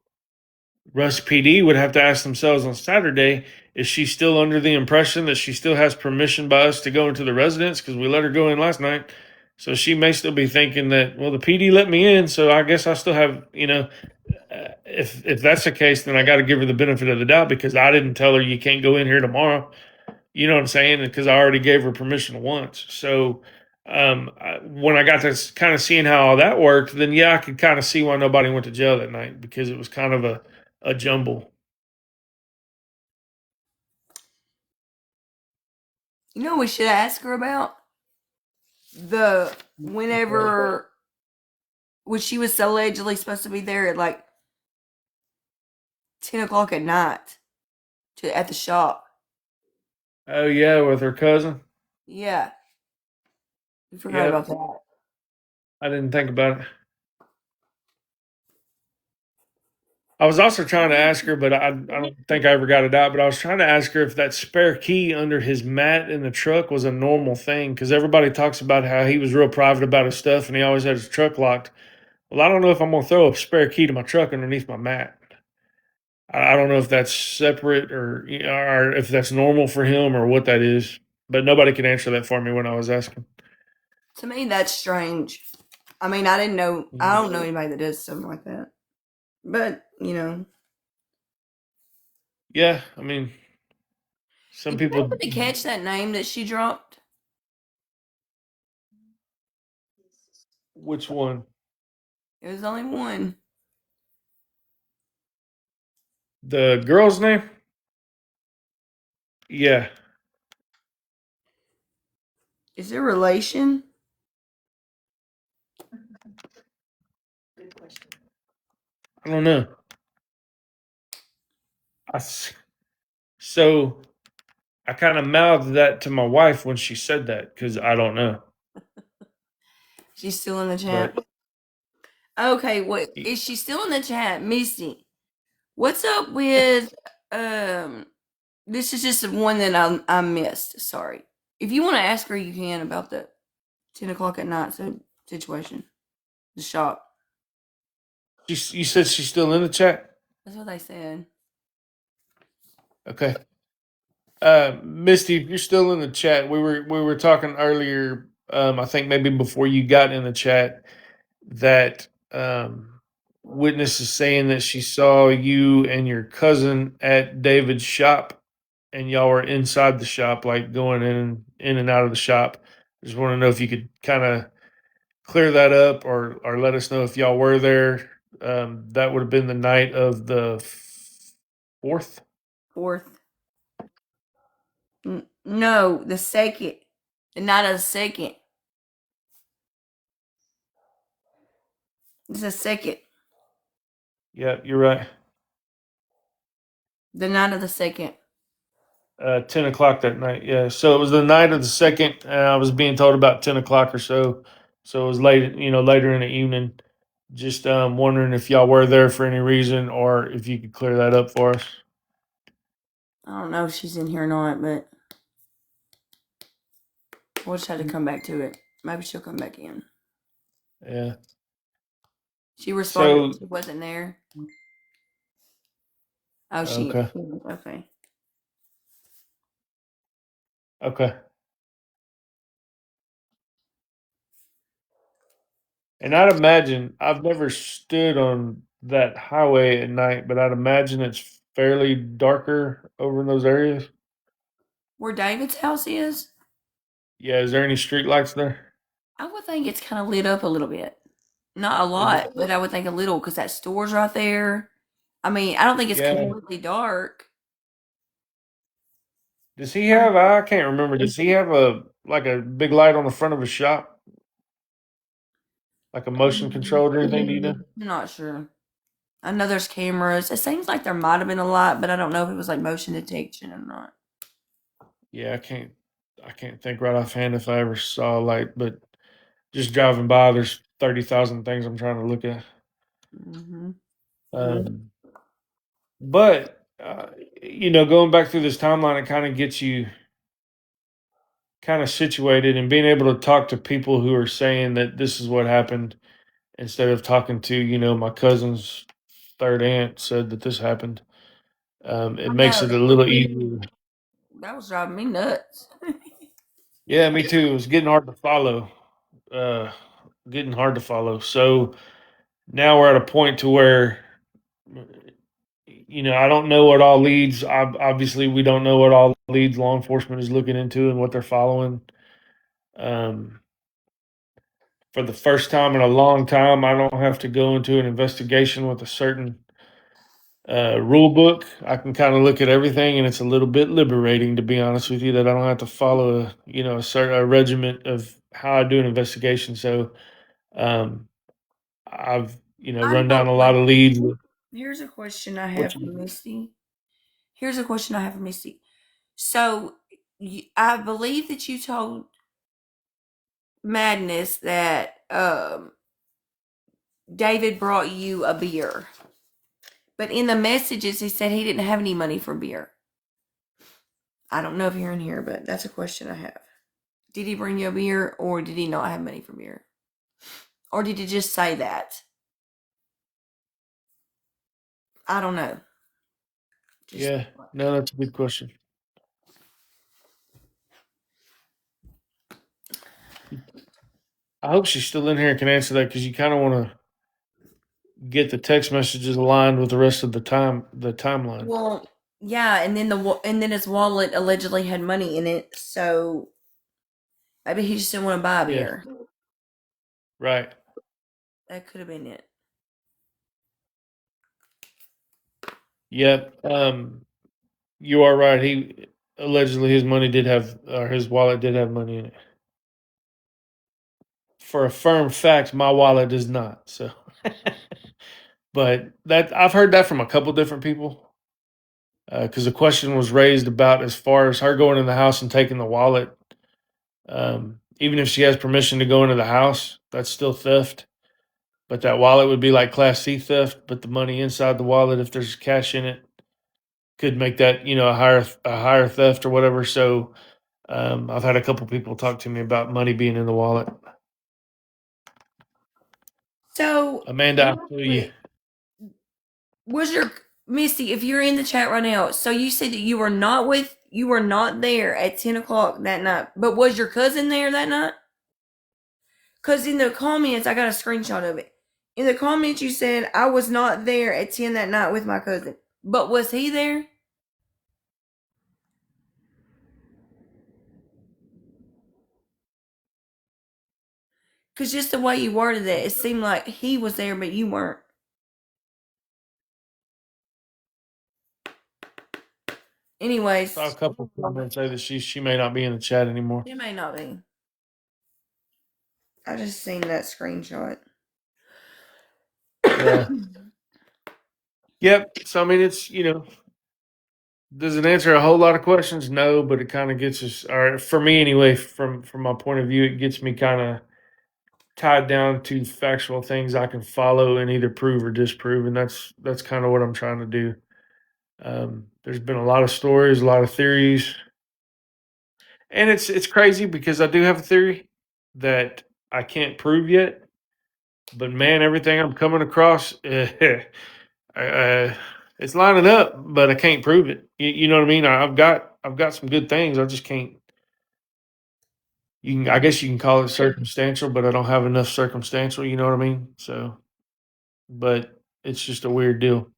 Rusk PD would have to ask themselves on Saturday, is she still under the impression that she still has permission by us to go into the residence because we let her go in last night? So she may still be thinking that, well, the PD let me in, so I guess I still have, you know, if that's the case, then I got to give her the benefit of the doubt because I didn't tell her you can't go in here tomorrow. You know what I'm saying? Because I already gave her permission once. So when I got to kind of seeing how all that worked, then yeah, I could kind of see why nobody went to jail that night because it was kind of a jumble. You know what we should ask her about? The whenever when she was allegedly supposed to be there at like 10 o'clock at night at the shop. Oh yeah, with her cousin. Yeah, we forgot Yep, about that. I didn't think about it. I was also trying to ask her, but I don't think I ever got it out. But I was trying to ask her if that spare key under his mat in the truck was a normal thing because everybody talks about how he was real private about his stuff and he always had his truck locked. Well, I don't know if I'm gonna throw a spare key to my truck underneath my mat. I don't know if that's separate or you know, or if that's normal for him or what that is. But nobody could answer that for me when I was asking. To me, that's strange. I mean, I didn't know. I don't know anybody that does something like that. But you know, Yeah, I mean, some did you people. happen to catch that name that she dropped? Which one? It was only one. The girl's name? Yeah, Is there relation? I don't know. I s- so I kind of mouthed that to my wife when she said that because I don't know. She's still in the chat. But Okay, what is she still in the chat, Misty? What's up with um? This is just one that I missed. Sorry. If you want to ask her, you can about the 10 o'clock at night situation, the shop. you said she's still in the chat. That's what they said. Okay. Misty, if you're still in the chat, we were talking earlier. I think maybe before you got in the chat that witness is saying that she saw you and your cousin at David's shop, and y'all were inside the shop, like going in and out of the shop. Just want to know if you could kind of clear that up, or let us know if y'all were there. That would have been the night of the fourth. Fourth. No, the second. The night of the second. It's the second. Yeah, you're right. The night of the second. 10 o'clock that night. Yeah. So it was the night of the second. I was being told about 10 o'clock or so. So it was late, later in the evening. Just wondering if y'all were there for any reason or if you could clear that up for us. I don't know if she's in here or not, but we'll just have to come back to it. Maybe she'll come back in. Yeah. She responded So, she wasn't there. Oh, okay. okay. Okay. And I'd imagine, I've never stood on that highway at night, but I'd imagine it's fairly darker over in those areas. Where David's house is, Yeah. Is there any street lights there? I would think it's kind of lit up a little bit. Not a Is lot, it? but I would think a little because that store's right there. I mean, I don't think it's Yeah. completely dark. Does he have? I can't remember. Does he have a big light on the front of his shop, like a motion controlled or anything? Do you know? I'm not sure. I know there's cameras. It seems like there might have been a lot, but I don't know if it was like motion detection or not. Yeah, I can't think right offhand if I ever saw a light, but just driving by, there's 30,000 things I'm trying to look at. Mm-hmm. Um, but going back through this timeline, it kind of gets you kind of situated and being able to talk to people who are saying that this is what happened instead of talking to my cousin's third aunt said that this happened. It I makes know it a little easier. that was driving me nuts. Yeah, me too. It was getting hard to follow. Uh, Getting hard to follow. So now we're at a point to where, I don't know what all leads. Obviously, we don't know what all leads law enforcement is looking into and what they're following. Um, for the first time in a long time, I don't have to go into an investigation with a certain rule book. I can kind of look at everything, and it's a little bit liberating, to be honest with you, that I don't have to follow a regiment of how I do an investigation. So um, I've I run know down a lot what. of leads. Here's a question I have What for you, Misty. Here's a question I have for Misty. So, I believe that you told Madness that David brought you a beer. But in the messages, he said he didn't have any money for beer. I don't know if you're in here, but that's a question I have. Did he bring you a beer or did he not have money for beer? Or did he just say that? I don't know. Just yeah, no, that's a good question. I hope she's still in here and can answer that because you kind of want to get the text messages aligned with the rest of the timeline. well, yeah, and then his wallet allegedly had money in it, so maybe he just didn't want to buy a Yeah, beer. right. That could have been it. Yep. You are right. He allegedly his money did have, or his wallet did have money in it. For a firm fact, my wallet does not. So, but that I've heard that from a couple different people. Because the question was raised about as far as her going in the house and taking the wallet. Even if she has permission to go into the house, that's still theft. But that wallet would be like Class C theft. But the money inside the wallet, if there's cash in it, could make that a higher theft or whatever. So I've had a couple people talk to me about money being in the wallet. So, Amanda, I real feel you. quick, was your Misty? If you're in the chat right now, so you said that you were not there at 10 o'clock that night, but was your cousin there that night? Because in the comments, I got a screenshot of it. In the comments, you said I was not there at 10 that night with my cousin, but was he there? Because just the way you worded it, it seemed like he was there, but you weren't. Anyways, Saw a couple of comments say that she may not be in the chat anymore. it may not be. I just seen that screenshot. Yeah. Yep. So I mean, it's Does it answer a whole lot of questions? No, but it kind of gets us, or for me anyway, from my point of view, it gets me kind of tied down to factual things I can follow and either prove or disprove, and that's kind of what I'm trying to do. There's been a lot of stories, a lot of theories, and it's crazy because I do have a theory that I can't prove yet. But man, everything I'm coming across, it's lining up, but I can't prove it. You know what I mean? I've got some good things. I just can't. I guess you can call it circumstantial, but I don't have enough circumstantial. You know what I mean? So, but it's just a weird deal.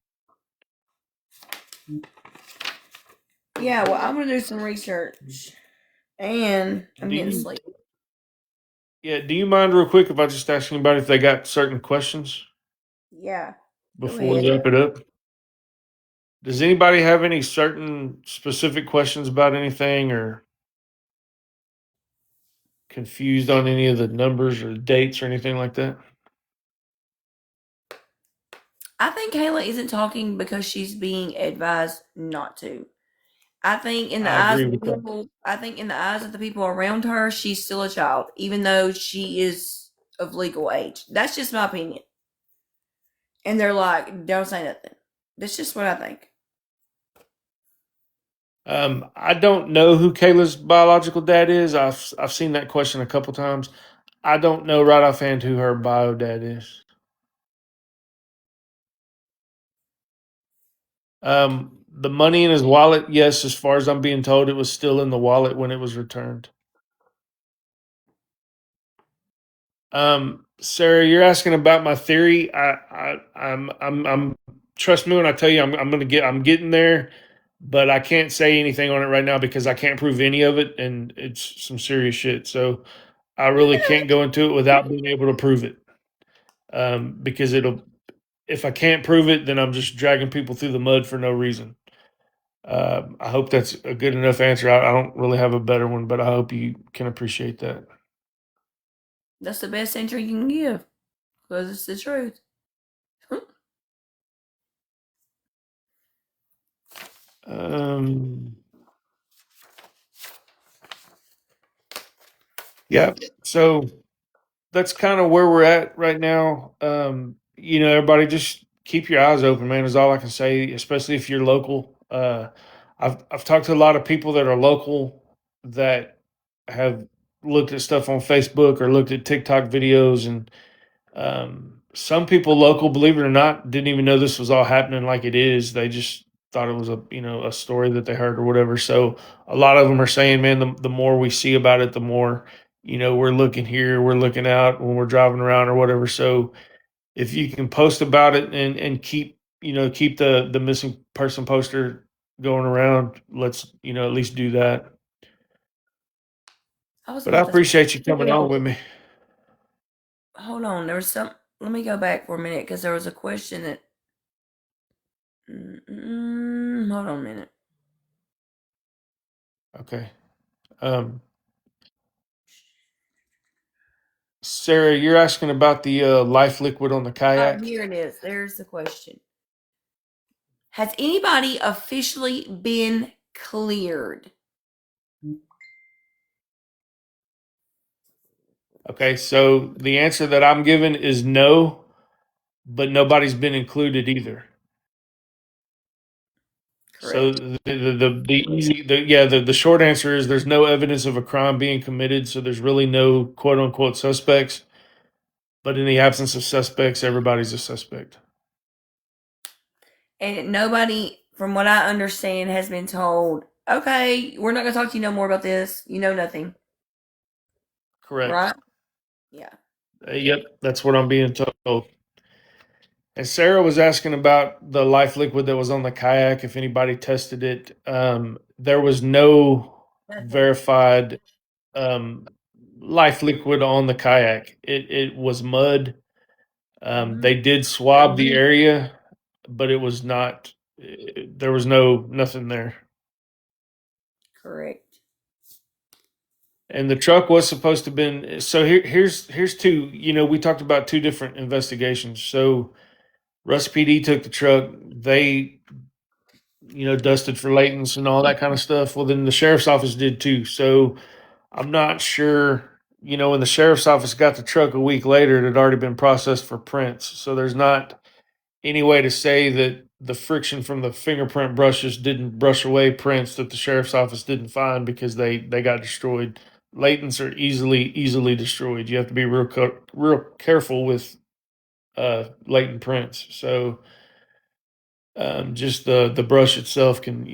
Yeah, well, I'm gonna do some research, and I'm Do getting you? sleep. Yeah. Do you mind real quick if I just ask anybody if they got certain questions Yeah, go before we ahead. wrap it up? Does anybody have any certain specific questions about anything or confused on any of the numbers or dates or anything like that? I think Kayla isn't talking because she's being advised not to. I think in the I eyes agree of the with that. people, I think in the eyes of the people around her, she's still a child, even though she is of legal age. That's just my opinion. And they're like, don't say nothing. That's just what I think. I don't know who Kayla's biological dad is. I've seen that question a couple times. I don't know right offhand who her bio dad is. The money in his wallet, yes, as far as I'm being told, it was still in the wallet when it was returned. Sarah, you're asking about my theory. I'm. Trust me when I tell you, I'm getting there, but I can't say anything on it right now because I can't prove any of it, and it's some serious shit. So I really can't go into it without being able to prove it. Because if I can't prove it, then I'm just dragging people through the mud for no reason. I hope that's a good enough answer. I don't really have a better one, but I hope you can appreciate that. That's the best answer you can give because it's the truth. Um, yeah. So that's kind of where we're at right now. Everybody just keep your eyes open, man, is all I can say, especially if you're local. I've talked to a lot of people that are local that have looked at stuff on Facebook or looked at TikTok videos, and some people local, believe it or not, didn't even know this was all happening like it is. They just thought it was a story that they heard or whatever. So a lot of them are saying, man, the more we see about it, the more we're looking here, we're looking out when we're driving around or whatever. So if you can post about it and keep the missing person poster going around, let's at least do that. I was But I about to appreciate you coming on with me. hold on. There was some. Let me go back for a minute because there was a question that. Hold on a minute. Okay. Um, Sarah, you're asking about the life liquid on the Oh, kayak. here it is. There's the question. Has anybody officially been cleared? Okay, so the answer that I'm giving is no, but nobody's been included either. So Correct. the short answer is there's no evidence of a crime being committed, so there's really no quote unquote suspects. But in the absence of suspects, everybody's a suspect. And nobody, from what I understand, has been told, okay, we're not going to talk to you no more about this. You know nothing. Correct. Right? Yeah. Yep, that's what I'm being told. And Sarah was asking about the life liquid that was on the kayak, if anybody tested it. There was no Nothing. verified um, life liquid on the kayak. It was mud. They did swab the area, but it was not. There was nothing there. Correct. And the truck was supposed to have been. So here's two. We talked about two different investigations. So Russ PD took the truck. They dusted for latents and all that kind of stuff. Well, then the sheriff's office did too. So I'm not sure. When the sheriff's office got the truck a week later, it had already been processed for prints. So there's not any way to say that the friction from the fingerprint brushes didn't brush away prints that the sheriff's office didn't find because they got destroyed. Latents are easily destroyed. You have to be real careful with latent prints. So just the brush itself can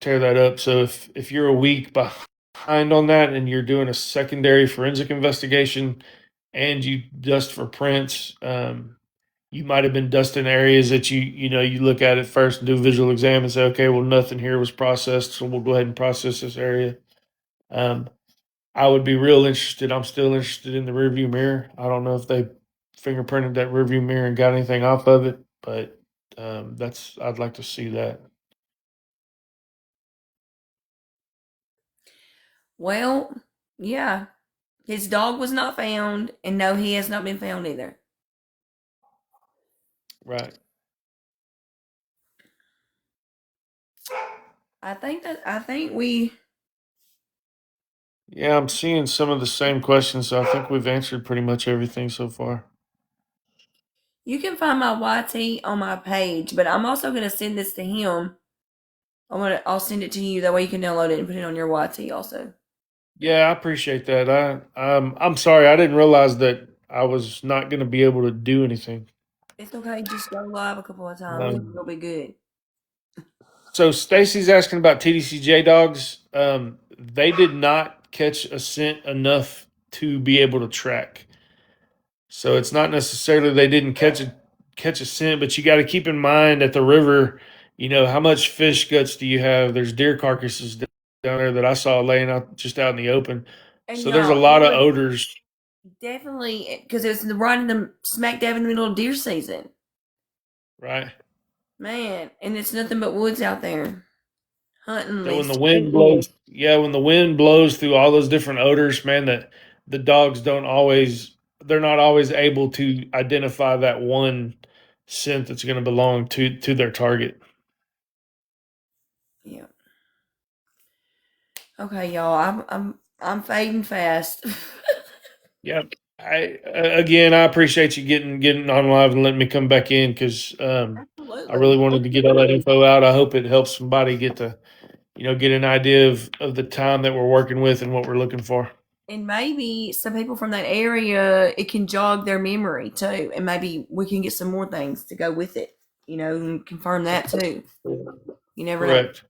tear that up. So if you're a week behind on that and you're doing a secondary forensic investigation and you dust for prints, you might have been dusting areas that you look at it first and do a visual exam and say, okay, well, nothing here was processed, so we'll go ahead and process this area. I would be real interested. I'm still interested in the rearview mirror. I don't know if they fingerprinted that rearview mirror and got anything off of it, but I'd like to see that. Well, yeah. His dog was not found, and no, he has not been found either. Right. I think we. Yeah, I'm seeing some of the same questions, so I think we've answered pretty much everything so far. You can find my YT on my page, but I'm also going to send this to him. I'll send it to you. That way you can download it and put it on your YT also. Yeah, I appreciate that. I'm sorry, I didn't realize that I was not going to be able to do anything. It's okay. Just go live a couple of times. It'll be good. So Stacy's asking about TDCJ dogs. They did not catch a scent enough to be able to track. So it's not necessarily they didn't catch a scent, but you got to keep in mind at the river, how much fish guts do you have? There's deer carcasses down there that I saw laying out just out in the open. And so there's a lot of it was odors. definitely because it was right in the smack dab in the middle of deer season. Right. Man, and it's nothing but woods out there. Hunting. So when the wind blows, when the wind blows through all those different odors, man, that the dogs they're not always able to identify that one scent that's going to belong to their target. Yeah. Okay, y'all. I'm fading fast. Yep. I appreciate you getting on live and letting me come back in because I really wanted to get all that info out. I hope it helps somebody get to get an idea of the time that we're working with and what we're looking for. And maybe some people from that area, it can jog their memory too, and maybe we can get some more things to go with it. And confirm that too. You never know. Correct.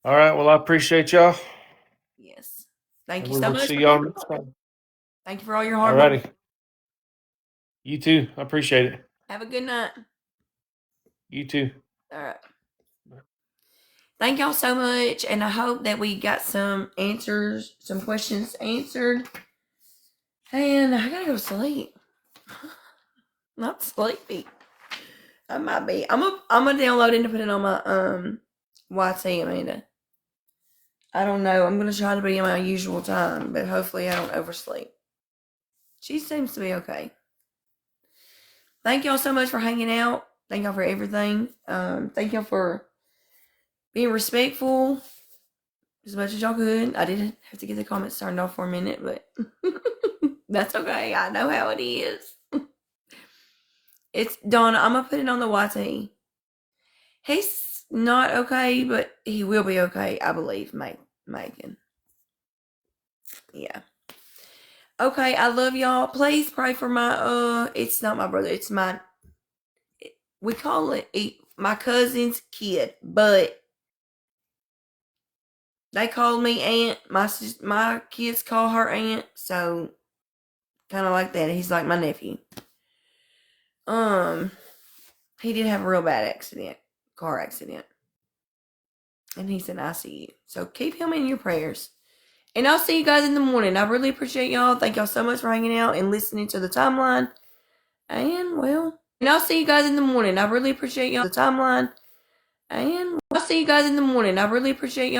All right. Well, I appreciate y'all. Yes. Thank you And so we'll much. see y'all next time. Thank you for all your hard All work. righty. You too. I appreciate it. Have a good night. You too. All right. Thank y'all so much, and I hope that we got some questions answered. And I gotta go to sleep. Not sleepy. I might be. I'm gonna download it and put it on my YT, Amanda. I don't know. I'm gonna try to be in my usual time, but hopefully I don't oversleep. She seems to be okay. Thank y'all so much for hanging out. Thank y'all for everything. Thank y'all for being respectful as much as y'all could. I did have to get the comments turned off for a minute, but that's okay. I know how it is. It's Donna. I'm gonna put it on the YT. He's not okay, but he will be okay, I believe, Megan. Yeah. Okay, I love y'all. Please pray for my it's not my brother, it's we call it my cousin's kid, but they call me aunt. My kids call her aunt, so kind of like that. He's like my nephew. He did have a real bad car accident, and he's in ICU. So keep him in your prayers. And I'll see you guys in the morning. I really appreciate y'all. Thank y'all so much for hanging out and listening to the timeline. And I'll see you guys in the morning. I really appreciate y'all. The timeline. And I'll see you guys in the morning. I really appreciate y'all.